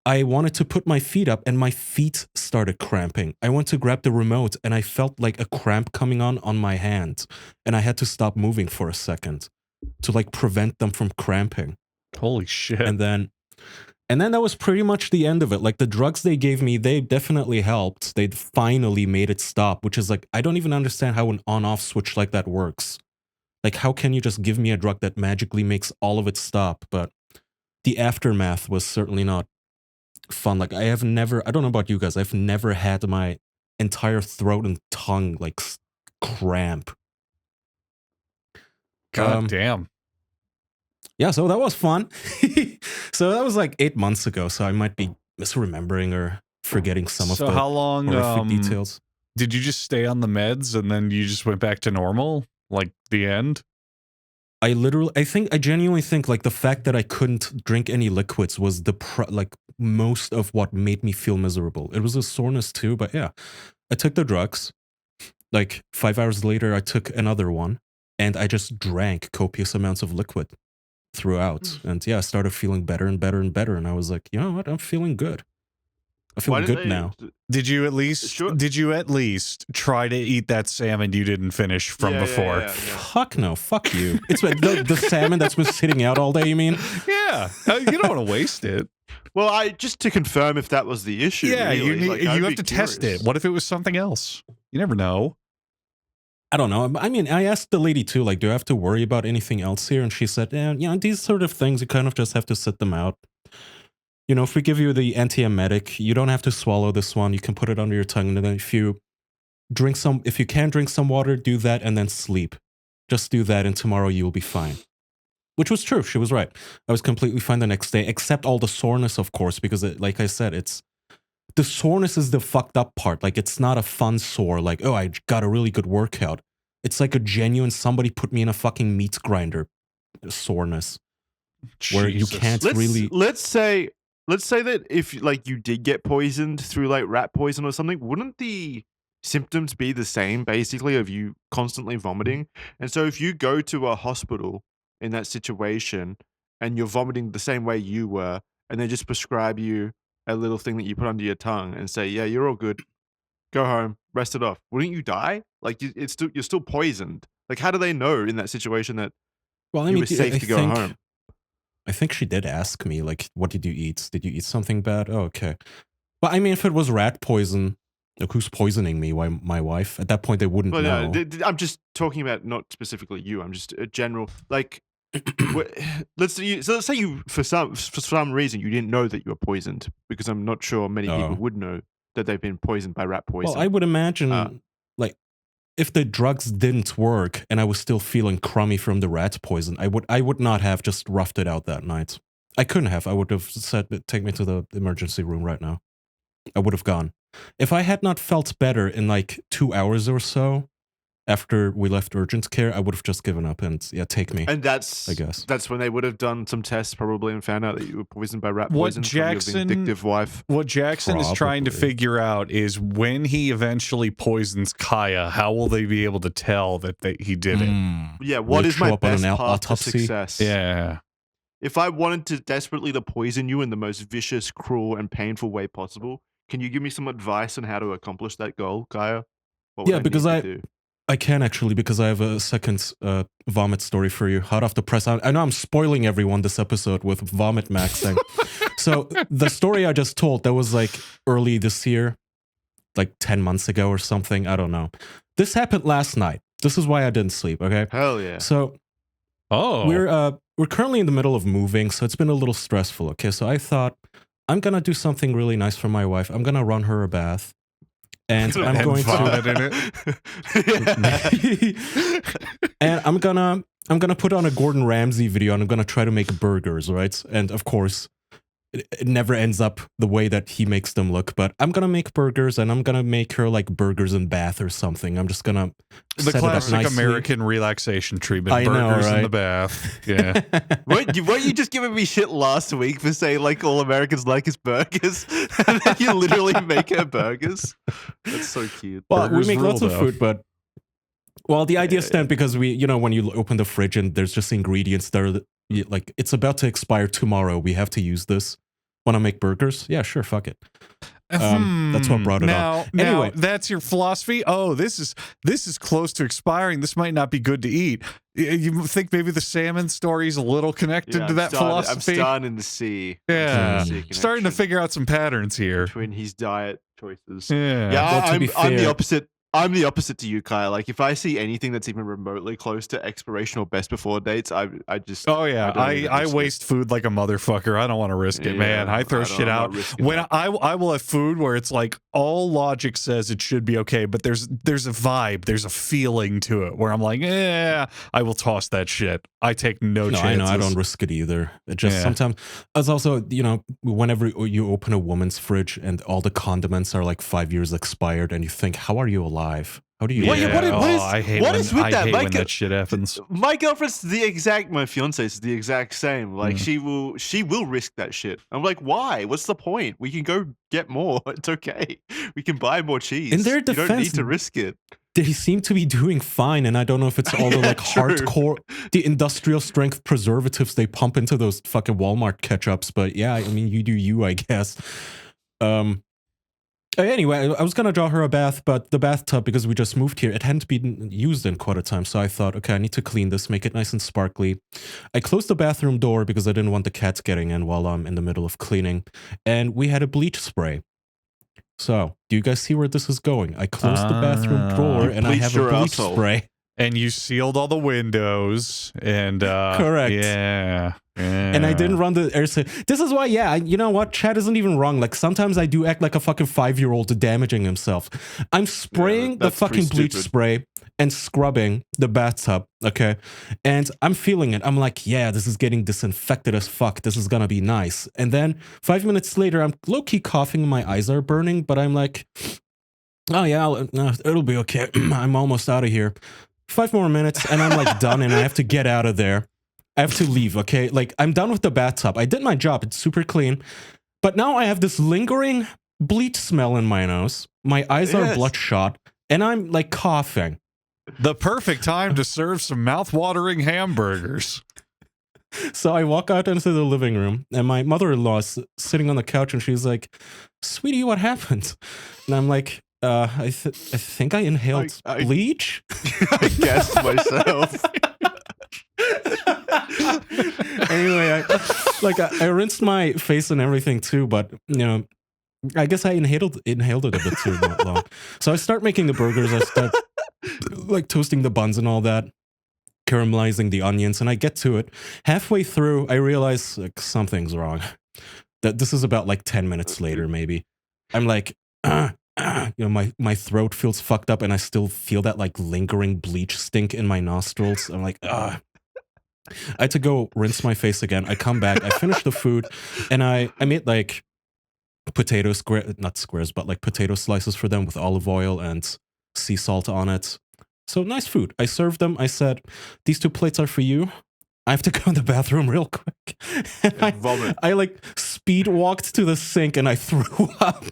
I wanted to put my feet up and my feet started cramping. I went to grab the remote and I felt like a cramp coming on my hand. And I had to stop moving for a second to like prevent them from cramping. Holy shit. And then that was pretty much the end of it. Like the drugs they gave me, they definitely helped. They finally made it stop, which is like, I don't even understand how an on-off switch like that works. Like, how can you just give me a drug that magically makes all of it stop? But the aftermath was certainly not fun. Like I don't know about you guys, I've never had my entire throat and tongue like cramp. God damn. Yeah, so that was fun. So that was like 8 months ago, so I might be misremembering or forgetting some of the how long horrific details. Did you just stay on the meds and then you just went back to normal? Like the end? I genuinely think like the fact that I couldn't drink any liquids was like most of what made me feel miserable. It was a soreness too, but yeah, I took the drugs. Like 5 hours later, I took another one and I just drank copious amounts of liquid throughout. And yeah, I started feeling better and better and better. And I was like, you know what? I'm feeling good. I feel good now. Did you at least try to eat that salmon you didn't finish from before? Yeah. Fuck no. Fuck you. It's the salmon that's been sitting out all day, you mean? Yeah. You don't want to waste it. Well, just to confirm if that was the issue. Yeah, really. you have to test it. What if it was something else? You never know. I don't know. I mean, I asked the lady too, like, do I have to worry about anything else here? And she said, yeah, you know, these sort of things, you kind of just have to sit them out. You know, if we give you the antiemetic, you don't have to swallow this one. You can put it under your tongue. And then if you can drink some water, do that and then sleep. Just do that and tomorrow you will be fine. Which was true. She was right. I was completely fine the next day, except all the soreness, of course, because like I said, the soreness is the fucked up part. Like, it's not a fun sore. Like, oh, I got a really good workout. It's like a genuine, somebody put me in a fucking meat grinder soreness. Where you can't really... Let's say that if like you did get poisoned through like rat poison or something, wouldn't the symptoms be the same basically of you constantly vomiting? And so if you go to a hospital in that situation and you're vomiting the same way you were, and they just prescribe you a little thing that you put under your tongue and say, yeah, you're all good, go home, rest it off, wouldn't you die? Like you're still poisoned. Like, how do they know in that situation that you were safe to go home? I think she did ask me, like, what did you eat? Did you eat something bad? Oh, okay. But I mean, if it was rat poison, like, who's poisoning me? Why, my wife? At that point, they wouldn't know. I'm just talking about not specifically you. I'm just a general, like, let's say you, for some reason, you didn't know that you were poisoned, because I'm not sure many people would know that they've been poisoned by rat poison. Well, I would imagine, like, if the drugs didn't work and I was still feeling crummy from the rat poison, I would not have just roughed it out that night. I couldn't have. I would have said, take me to the emergency room right now. I would have gone. If I had not felt better in like 2 hours or so after we left urgent care, I would have just given up and take me. And that's, I guess, that's when they would have done some tests probably and found out that you were poisoned by rat poison from your Jackson- vindictive wife. What Jackson is trying to Probably. figure out is when he eventually poisons Kaya, how will they be able to tell that he did it? Yeah, Will what it is show my up on an best path autopsy? to success? Yeah. If I wanted to desperately to poison you in the most vicious, cruel, and painful way possible, can you give me some advice on how to accomplish that goal, Kaya? What would because need to do? I can actually, because I have a second vomit story for you. Hot off the press. I know I'm spoiling everyone this episode with vomit maxing. So the story I just told, that was like early this year, like 10 months ago or something. I don't know. This happened last night. This is why I didn't sleep, okay? Hell yeah. So we're currently in the middle of moving, so it's been a little stressful, okay? So I thought, I'm going to do something really nice for my wife. I'm going to run her a bath. And I'm going vomit to in it. and I'm gonna put on a Gordon Ramsay video and I'm gonna try to make burgers, right? And of course, it never ends up the way that he makes them look. But I'm gonna make burgers and I'm gonna make her like burgers in bath or something. I'm just gonna The set it up classic nicely. American relaxation treatment. I know, Burgers in right? the bath. Yeah. Weren't you just giving me shit last week for saying like all Americans like is burgers? And then you literally make her burgers? That's so cute. Well, Burgers we make rule, lots of though. food, but well, the idea stemmed because when you open the fridge and there's just ingredients that are like it's about to expire tomorrow. We have to use this. Want to make burgers? Yeah, sure. Fuck it. That's what brought it up. Now, Anyway. that's your philosophy. Oh, this is close to expiring. This might not be good to eat. You think maybe the salmon story is a little connected to that philosophy? I'm starting to see. Yeah, I'm starting to see a starting to connection figure out some patterns here. between his diet choices. Yeah. Yeah, Well, to be I'm the fair- opposite. I'm the opposite to you, Kyle. Like, if I see anything that's even remotely close to expiration or best before dates, I just. Oh yeah, don't even I risk it. waste food like a motherfucker. I don't want to risk it, man. Yeah, I throw shit I'm not out risking when that. I will have food where it's like all logic says it should be okay, but there's a vibe, there's a feeling to it where I'm like, I will toss that shit. I take no chances. I know I don't risk it either. It just Yeah. sometimes it's also whenever you open a woman's fridge and all the condiments are like 5 years expired, and you think, how are you alive? How do you? What- live? what is- I hate what when, is with I that? hate Like, when that shit happens. My girlfriend's my fiance is the exact same. Like she will risk that shit. I'm like, why? What's the point? We can go get more. It's okay. We can buy more cheese. In their you don't need defense, to risk it. They seem to be doing fine, and I don't know if it's all the Yeah, like true. hardcore, the industrial strength preservatives they pump into those fucking Walmart ketchups. But yeah, I mean, you do you, I guess. Anyway, I was gonna draw her a bath, but the bathtub, because we just moved here, it hadn't been used in quite a time. So I thought, okay, I need to clean this, make it nice and sparkly. I closed the bathroom door because I didn't want the cats getting in while I'm in the middle of cleaning. And we had a bleach spray. So, do you guys see where this is going? I closed the bathroom door You and I have bleached a your bleach asshole. spray. And you sealed all the windows and Correct. Yeah. And I didn't run the air. This is why, you know what? Chad isn't even wrong. Like, sometimes I do act like a fucking 5-year-old damaging himself. I'm spraying the that's pretty fucking bleach stupid. spray and scrubbing the bathtub, okay? And I'm feeling it. I'm like, yeah, this is getting disinfected as fuck. This is gonna be nice. And then 5 minutes later, I'm low-key coughing. My eyes are burning, but I'm like, oh yeah, it'll be okay. I'm almost out of here. 5 more minutes and I'm like done and I have to get out of there. I have to leave, okay? Like, I'm done with the bathtub. I did my job. It's super clean. But now I have this lingering bleach smell in my nose. My eyes are Yes. bloodshot and I'm like coughing. The perfect time to serve some mouth-watering hamburgers. So I walk out into the living room and my mother-in-law is sitting on the couch and she's like, sweetie, what happened? And I'm like, I think I inhaled I- bleach. I guessed myself. Anyway, I rinsed my face and everything too, but I guess I inhaled it a bit too long. So I start making the burgers. I start like toasting the buns and all that, caramelizing the onions, and I get to it. Halfway through, I realize like something's wrong. That this is about like 10 minutes later, maybe. I'm like, my throat feels fucked up, and I still feel that like lingering bleach stink in my nostrils. I'm like, I had to go rinse my face again. I come back, I finish the food, and I made like not squares, but like potato slices for them with olive oil and sea salt on it. So nice food. I served them. I said, these 2 plates are for you. I have to go in the bathroom real quick. And vomit. I like speed walked to the sink and I threw up.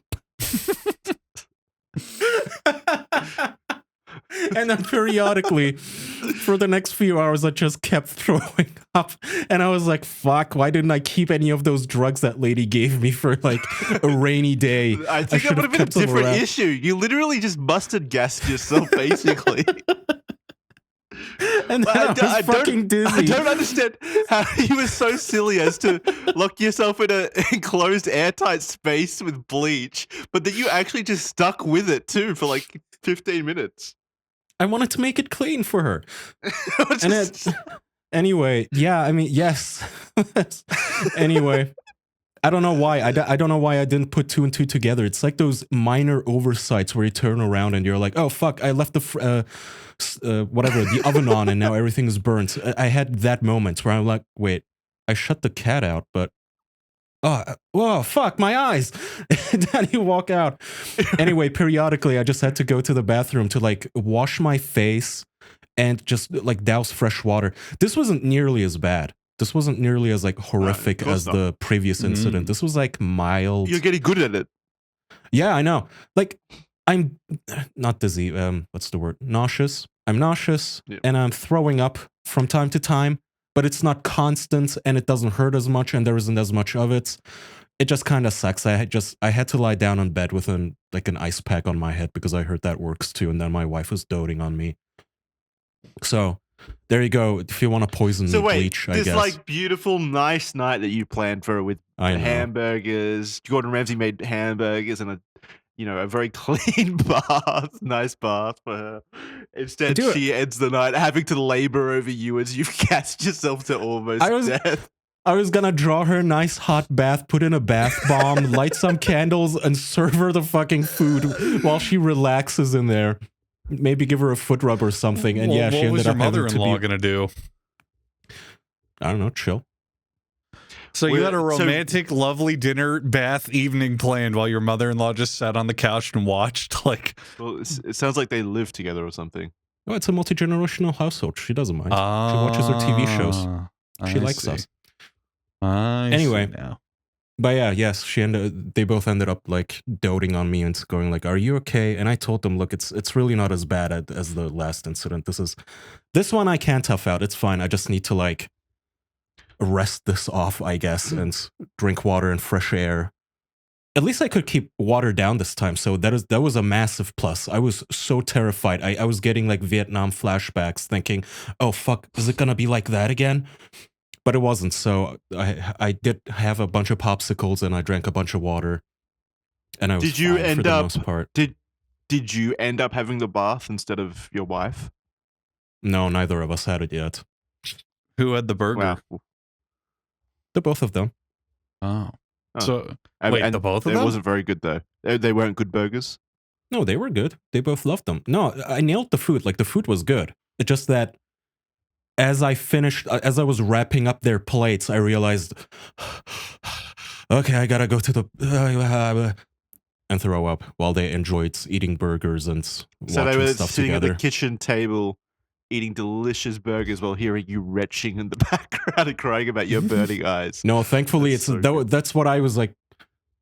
And then periodically, for the next few hours, I just kept throwing up. And I was like, fuck, why didn't I keep any of those drugs that lady gave me for like a rainy day? I think that would have been a different issue. You literally just mustard gassed yourself, basically. And then I was fucking dizzy. I don't understand how you were so silly as to lock yourself in an enclosed, airtight space with bleach, but that you actually just stuck with it too for like 15 minutes. I wanted to make it clean for her. Anyway, yeah, I mean, yes. Anyway, I don't know why. I don't know why I didn't put 2 and 2 together. It's like those minor oversights where you turn around and you're like, oh, fuck, I left the oven on and now everything is burnt. I had that moment where I'm like, wait, I shut the cat out, but whoa, fuck, my eyes. And then you walk out. Anyway, periodically, I just had to go to the bathroom to like wash my face and just like douse fresh water. This wasn't nearly as bad. This wasn't nearly as like horrific as the previous incident. This was like mild. You're getting good at it. Yeah, I know. Like, I'm not dizzy. What's the word? Nauseous. I'm nauseous and I'm throwing up from time to time, but it's not constant and it doesn't hurt as much and there isn't as much of it. It just kind of sucks. I had to lie down on bed with an ice pack on my head because I heard that works too. And then my wife was doting on me. So there you go. If you want to poison me, bleach, I guess. This like beautiful, nice night that you planned for with hamburgers. Gordon Ramsay made hamburgers and a very clean bath, nice bath for her. Instead, she ends the night having to labor over you as you've gassed yourself to almost death. I was gonna draw her a nice hot bath, put in a bath bomb, light some candles, and serve her the fucking food while she relaxes in there. Maybe give her a foot rub or something. And she ended up having to be... What was your mother-in-law gonna do? I don't know, chill. So you had a romantic, lovely dinner, bath evening planned while your mother-in-law just sat on the couch and watched. Like, well, it sounds like they live together or something. Oh, it's a multi-generational household. She doesn't mind. She watches her TV shows. She likes us. Anyway, but yeah, yes, they both ended up like doting on me and going like, "Are you okay?" And I told them, "Look, it's really not as bad as the last incident. This one I can tough out. It's fine. I just need to like rest this off, I guess, and drink water and fresh air. At least I could keep water down this time, so that was a massive plus. I was so terrified. I was getting like Vietnam flashbacks, thinking, "Oh fuck, is it gonna be like that again?" But it wasn't. So I did have a bunch of popsicles and I drank a bunch of water, and I was fine for the most part. Did you end up having the bath instead of your wife? No, neither of us had it yet. Who had the burger? Wow. The both of them. Oh. So wait, the both of them? It wasn't very good though. They weren't good burgers. No, they were good. They both loved them. No, I nailed the food. Like the food was good. It's just that as I was wrapping up their plates, I realized, okay, I gotta go to the and throw up while they enjoyed eating burgers and watching so they were stuff sitting together. At the kitchen table eating delicious burgers while hearing you retching in the background and crying about your burning eyes. No, thankfully that's what I was like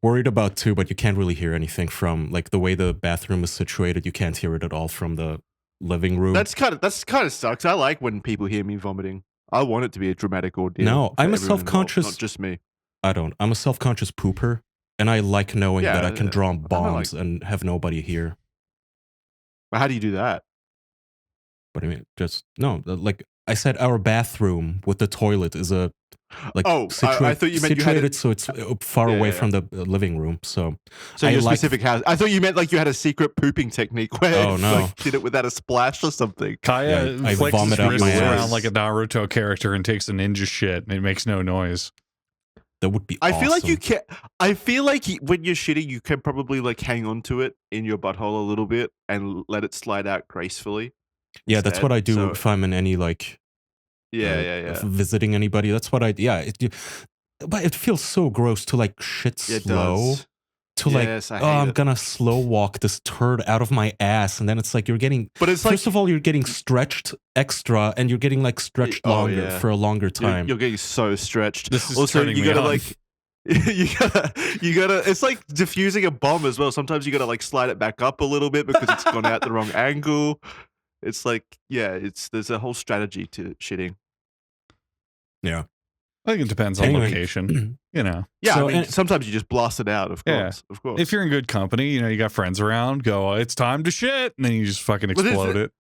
worried about too, but you can't really hear anything from like the way the bathroom is situated. You can't hear it at all from the living room. That's kind of sucks. I like when people hear me vomiting. I want it to be a dramatic ordeal. No, I'm a self-conscious, not just me. I'm a self-conscious pooper, and I like knowing that I can draw bombs and have nobody hear. But how do you do that? But I mean, like I said, our bathroom with the toilet is I thought you meant situated so it's far away from the living room. So your specific house. I thought you meant like you had a secret pooping technique where like, did it without a splash or something. Kaya vomit out my ass around like a Naruto character and takes a ninja shit and it makes no noise. That would be. I feel like you can. I feel like when you're shitting, you can probably like hang on to it in your butthole a little bit and let it slide out gracefully. Yeah, that's what I do if I'm in any like. Visiting anybody. That's what I. Yeah, but it feels so gross to like shit slow. to Yes, I like, hate I'm it. gonna slow walk this turd out of my ass, and then it's like you're getting. But it's like First of all, you're getting stretched extra, and you're getting like stretched longer for a longer time. You're getting so stretched. This is also, turning you me gotta on. like, you gotta. It's like diffusing a bomb as well. Sometimes you gotta like slide it back up a little bit because it's gone out the wrong angle. It's like, yeah, there's a whole strategy to shitting. Yeah. I think it depends on location, you know. Yeah, So, I mean, sometimes you just blast it out, of course. Yeah. Of course. If you're in good company, you know, you got friends around, go, it's time to shit, and then you just fucking Well, explode it.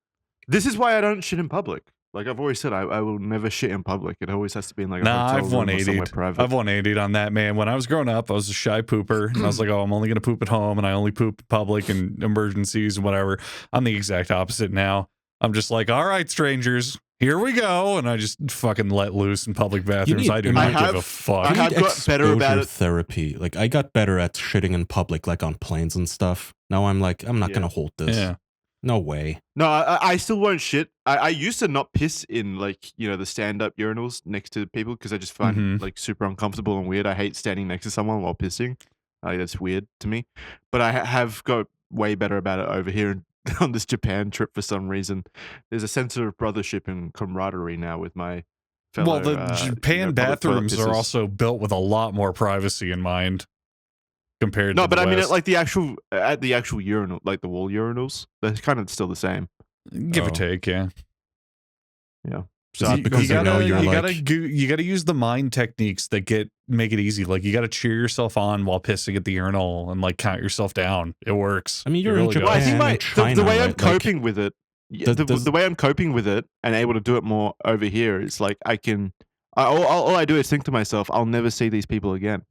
This is why I don't shit in public. Like I've always said, I will never shit in public. It always has to be in like a hotel I've room or somewhere private. I've 180'd on that, man. When I was growing up, I was a shy pooper, and I was like, oh, I'm only gonna poop at home, and I only poop in public and emergencies and whatever. I'm the exact opposite now. I'm just like, all right, strangers, here we go, and I just fucking let loose in public bathrooms. I do not give a fuck. I have got better about it. Therapy. Like I got better at shitting in public, like on planes and stuff. Now I'm like, I'm not gonna hold this. Yeah. No way. No, I still won't shit. I used to not piss in like, you know, the stand-up urinals next to people because I just find it like super uncomfortable and weird. I hate standing next to someone while pissing. That's weird to me. But I have got way better about it over here on this Japan trip for some reason. There's a sense of brothership and camaraderie now with my fellow. Well, the Japan bathrooms are also built with a lot more privacy in mind compared to but the I mean, West. like the actual urinal, like the wall urinals, they're kind of still the same. Give or take, yeah. Yeah. So because you gotta use the mind techniques that make it easy. Like you gotta cheer yourself on while pissing at the urinal and like count yourself down. It works. I mean, you're in Japan, well, I think China, the way I'm right? coping with it, the way I'm coping with it and able to do it more over here is like all I do is think to myself, I'll never see these people again.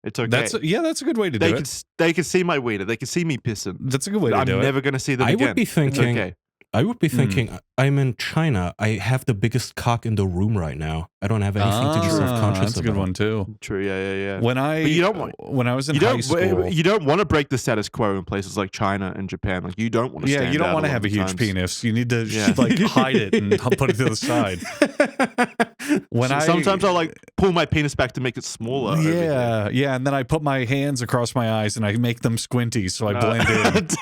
It's okay. That's a good way to do it. They can see my wiener. They can see me pissing. That's a good way to do it. I'm never going to see them again. I would be thinking, I'm in China. I have the biggest cock in the room right now. I don't have anything to be self-conscious about. That's a good one too. True, yeah. When I was in high school, you don't want to break the status quo in places like China and Japan. Like you don't want to. Yeah, you don't want to have a huge penis. You need to like hide it and put it to the side. Sometimes I'll like pull my penis back to make it smaller. Yeah, and then I put my hands across my eyes and I make them squinty so I blend in. Dude.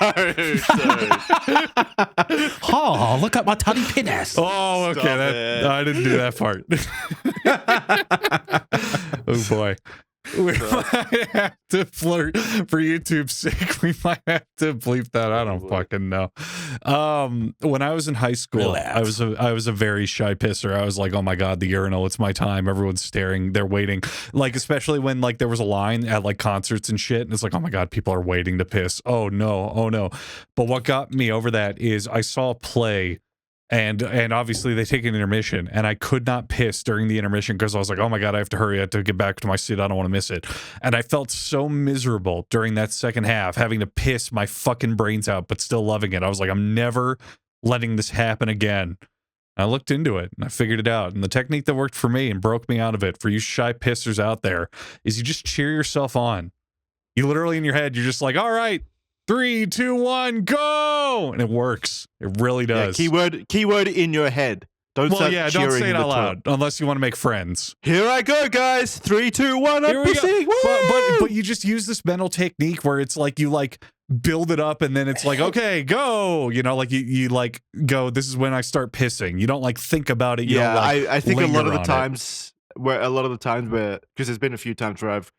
Oh, look at my tiny penis. Oh, okay. I didn't do that part. Oh boy. We might have to flirt for YouTube's sake. We might have to bleep that. I don't fucking know. When I was in high school, I was a very shy pisser. I was like, oh my God, the urinal, it's my time. Everyone's staring, they're waiting. Like, especially when like there was a line at like concerts and shit, and it's like, oh my God, people are waiting to piss. Oh no. But what got me over that is I saw a play. And obviously they take an intermission, and I could not piss during the intermission because I was like, oh my God, I have to hurry. I have to get back to my seat. I don't want to miss it. And I felt so miserable during that second half, having to piss my fucking brains out, but still loving it. I was like, I'm never letting this happen again. I looked into it and I figured it out. And the technique that worked for me and broke me out of it, for you shy pissers out there, is you just cheer yourself on. You literally in your head, you're just like, all right, 3, 2, 1, go! And it works. It really does. Yeah, keyword in your head. Don't say it out loud unless you want to make friends. Here I go, guys. 3, 2, 1, I'm pissing. But you just use this mental technique where it's like you like build it up and then it's like, okay, go. You know, like you like go, this is when I start pissing. You don't like think about it. You don't, like, I think a lot of the times where because there's been a few times where I've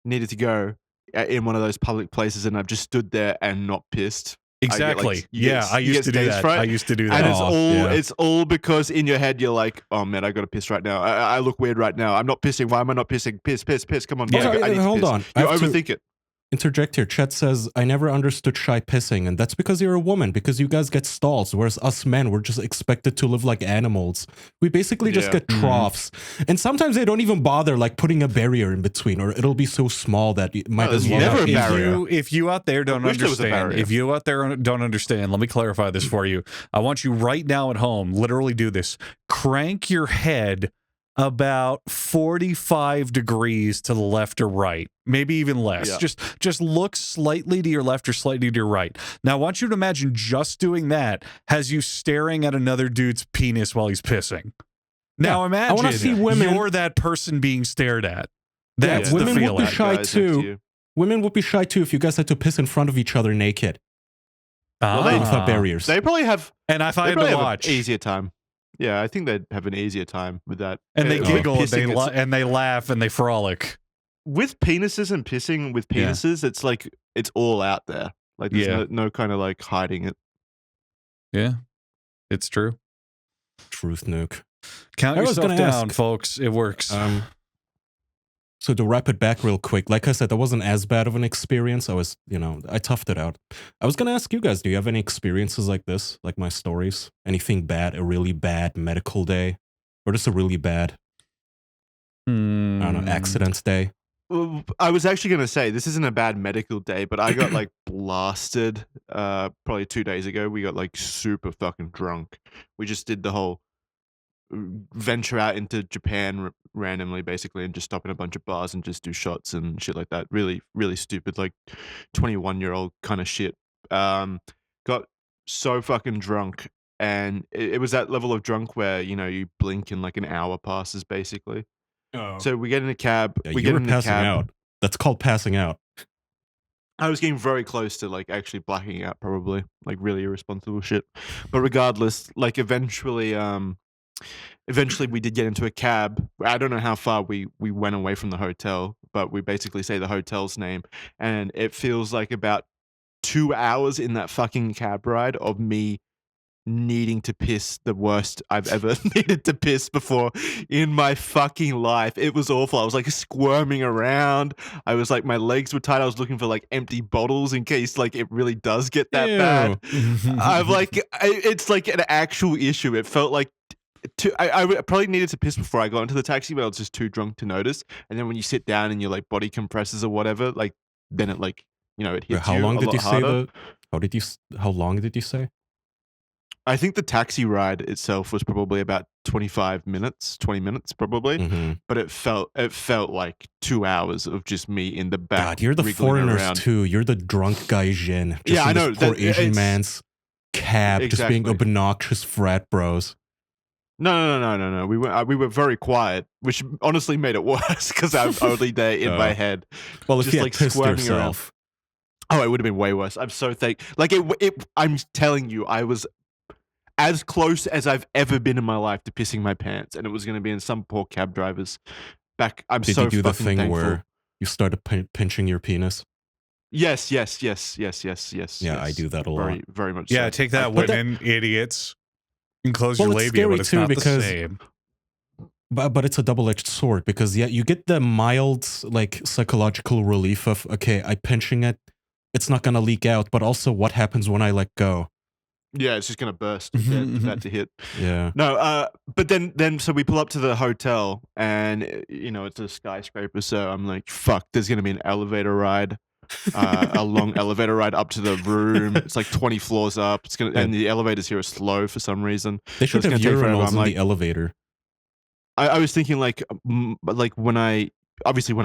needed to go in one of those public places and I've just stood there and not pissed. Exactly. I used to do that. I used to do that. And it's all because in your head you're like, oh man, I gotta piss right now. I look weird right now. I'm not pissing. Why am I not pissing? Piss. Come on. Hold on. You overthink it. Interject here. Chet says, I never understood shy pissing, and that's because you're a woman, because you guys get stalls, whereas us men, we're just expected to live like animals. We basically just get troughs. And sometimes they don't even bother like putting a barrier in between, or it'll be so small that it might as well never a barrier. If you out there don't understand, let me clarify this for you. I want you right now at home, literally do this. Crank your head about 45 degrees to the left or right, maybe even less. Yeah. Just look slightly to your left or slightly to your right. Now, I want you to imagine just doing that has you staring at another dude's penis while he's pissing. Now, imagine I want to see women. You're that person being stared at. That's the women feeling. would be shy too. Women would be shy too if you guys had to piss in front of each other naked Well, without barriers. They probably have. And if I They had probably to have watch, an easier time. Yeah, I think they'd have an easier time with that. and they With giggle pissing, and they laugh and they frolic. with penises and pissing with penises, it's like it's all out there. Like there's no kind of like hiding it. Yeah, it's true. Truth nuke. Count I was yourself gonna down, ask, folks. It works. So to wrap it back real quick, like I said, that wasn't as bad of an experience. I was, I toughed it out. I was going to ask you guys, do you have any experiences like this? Like my stories? Anything bad? A really bad medical day? Or just a really bad, I don't know, accidents day? Well, I was actually going to say, this isn't a bad medical day, but I got like blasted probably 2 days ago. We got like super fucking drunk. We just did the whole venture out into Japan randomly, basically, and just stop in a bunch of bars and just do shots and shit like that. Really, really stupid, like 21-year-old kind of shit. Got so fucking drunk, and it was that level of drunk where you blink and like an hour passes, basically. Oh. So we get in a cab. Yeah, we you get were in the passing cab. out. That's called passing out. I was getting very close to like actually blacking out, probably like really irresponsible shit. But regardless, like eventually we did get into a cab. I don't know how far we went away from the hotel, but we basically say the hotel's name, and it feels like about 2 hours in that fucking cab ride of me needing to piss the worst I've ever needed to piss before in my fucking life. It was awful. I was like squirming around. I was like, my legs were tight. I was looking for like empty bottles in case like it really does get that bad. I'm like, it's like an actual issue. It felt like I probably needed to piss before I got into the taxi, but I was just too drunk to notice. And then when you sit down and your like body compresses or whatever, like then it like it hits How you long a did lot you harder. say how long did you say? I think the taxi ride itself was probably about 20 minutes probably, but it felt like 2 hours of just me in the back. God, you're the wriggling foreigners around. too. You're the drunk guy Jin. Yeah, I know. This poor Asian It's- man's cab, just being Exactly. obnoxious frat bros. No. We were very quiet, which honestly made it worse because I was only there in my head. Well, if just you had like pissed squirming yourself. around. Oh, it would have been way worse. I'm so thankful. Like I'm telling you, I was as close as I've ever been in my life to pissing my pants, and it was going to be in some poor cab driver's back. I'm Did so you do the fucking thing thankful. where you started pinching your penis? Yes. Yeah, I do that a lot. Very, very much. Yeah, so. take that, But women, idiots. Enclose Well, your it's labia, scary but it's too not because- the same. But it's a double-edged sword because you get the mild like psychological relief of okay, I'm pinching it, it's not gonna leak out, but also what happens when I let go? Yeah, it's just gonna burst. That to hit. Yeah. No, but then so we pull up to the hotel, and it's a skyscraper. So I'm like, fuck, there's gonna be an elevator ride, a long elevator ride up to the room. It's like 20 floors up. It's gonna, and the elevators here are slow for some reason. They should it's have gonna take forever. urinals I'm in like- the elevator. I was thinking like when I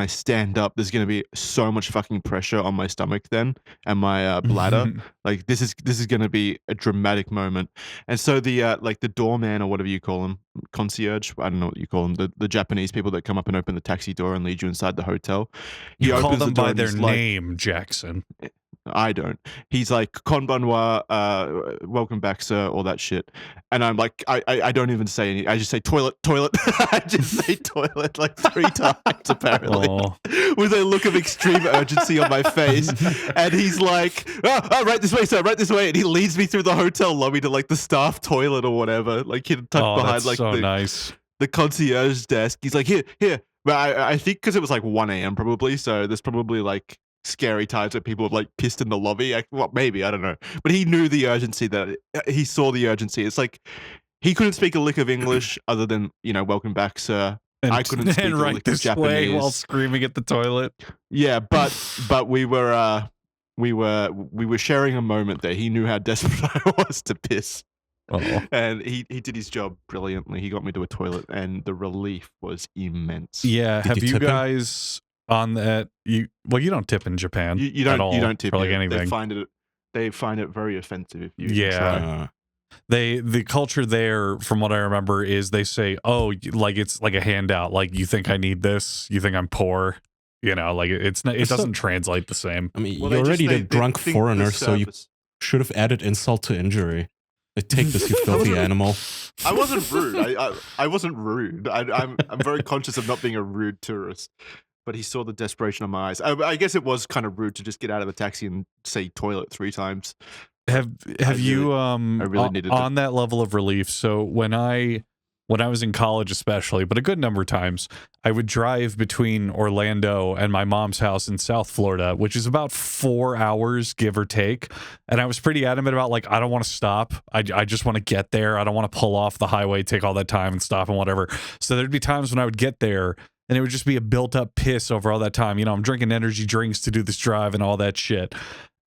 stand up, there's gonna be so much fucking pressure on my stomach then and my bladder. Like this is gonna be a dramatic moment. And so the like the doorman or whatever you call them, concierge, I don't know what you call them, the Japanese people that come up and open the taxi door and lead you inside the hotel. He You call opens the them door by and their he's like- name, Jackson. I don't. He's like, konbanwa, welcome back, sir, all that shit. And I'm like, I don't even say any. I just say toilet. I just say toilet like 3 times, apparently, Oh. with a look of extreme urgency on my face. And he's like, oh, right this way, sir, right this way. And he leads me through the hotel lobby to like the staff toilet or whatever. Like he'd tucked Oh, behind that's like so nice. the concierge desk. He's like, here. But I think because it was like 1 a.m. probably, so there's probably like scary times where people have like pissed in the lobby. Well, maybe, I don't know. But he knew the urgency he saw the urgency. It's like he couldn't speak a lick of English other than, welcome back, sir. And, I couldn't speak and a right lick of this way Japanese. while screaming at the toilet. Yeah, but we were sharing a moment there. He knew how desperate I was to piss. Oh. And he did his job brilliantly. He got me to a toilet, and the relief was immense. Yeah, Did have you you tip him? guys on that? You don't tip in Japan. You at don't all, you don't tip for like here. anything. They find it very offensive if you Yeah. try. The culture there, from what I remember, is they say, "Oh, like it's like a handout. Like you think I need this? You think I'm poor? You know, like it's not, it doesn't translate the same. I mean, Well, you're they already just- the they drunk think foreigner, the so you surface- should have added insult to injury. Take this, you filthy animal. I wasn't rude. I wasn't rude. I'm very conscious of not being a rude tourist. But he saw the desperation in my eyes. I guess it was kind of rude to just get out of the taxi and say toilet 3 times. Have you really needed on that level of relief? So when I was in college, especially, but a good number of times, I would drive between Orlando and my mom's house in South Florida, which is about 4 hours, give or take. And I was pretty adamant about, like, I don't want to stop. I just want to get there. I don't want to pull off the highway, take all that time and stop and whatever. So there'd be times when I would get there and it would just be a built up piss over all that time. You know, I'm drinking energy drinks to do this drive and all that shit.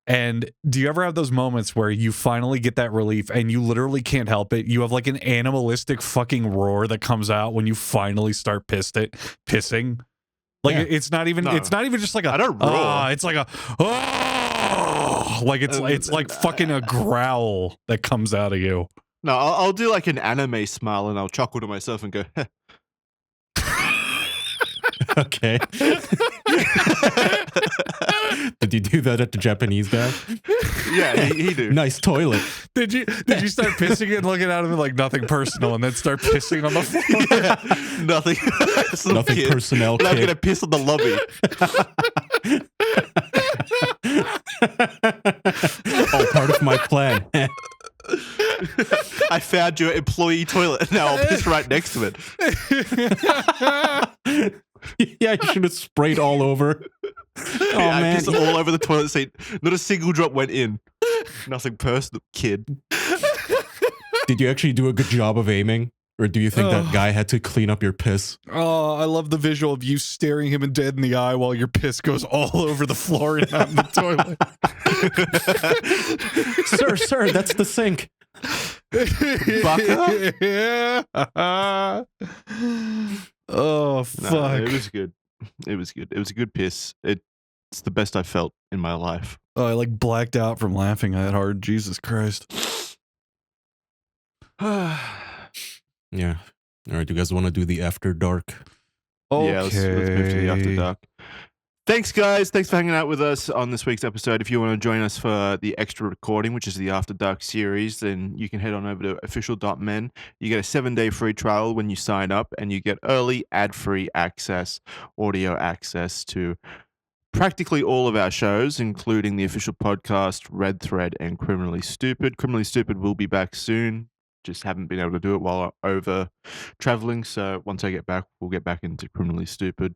And do you ever have those moments where you finally get that relief and you literally can't help it? You have like an animalistic fucking roar that comes out when you finally start pissing. Like it's not even just like a I don't roar. It's like a like it's like fucking a growl that comes out of you. No, I'll do like an anime smile and I'll chuckle to myself and go, Okay. Did you do that at the Japanese guy? yeah, he do. Nice toilet. Did you start pissing and looking at him like nothing personal and then start pissing on the floor? Yeah, nothing. Nothing kid. personnel. And I'm Kid. gonna piss on the lobby. All part of my plan. I found your employee toilet and now I'll piss right next to it. Yeah, you should have sprayed all over. Oh I man. pissed all over the toilet seat. Not a single drop went in. Nothing personal, kid. Did you actually do a good job of aiming? Or do you think that guy had to clean up your piss? Oh, I love the visual of you staring him dead in the eye while your piss goes all over the floor and out in the toilet. Sir, that's the sink. Bucko? Yeah. Oh, fuck. No, it was good. It was good. It was a good piss. It's the best I felt in my life. Oh, I like blacked out from laughing that hard. Jesus Christ. Yeah. All right, do you guys want to do the after dark? Okay. Yeah, let's move to the after dark. Thanks, guys. Thanks for hanging out with us on this week's episode. If you want to join us for the extra recording, which is the After Dark series, then you can head on over to official.men. You get a 7-day free trial when you sign up, and you get early ad-free access, audio access to practically all of our shows, including the official podcast, Red Thread, and Criminally Stupid. Criminally Stupid will be back soon. Just haven't been able to do it while over traveling. So once I get back, we'll get back into Criminally Stupid.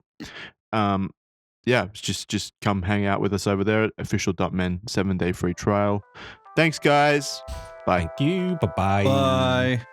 Yeah, just come hang out with us over there at official.men, 7-day free trial. Thanks, guys. Bye. Thank you. Bye-bye. Bye.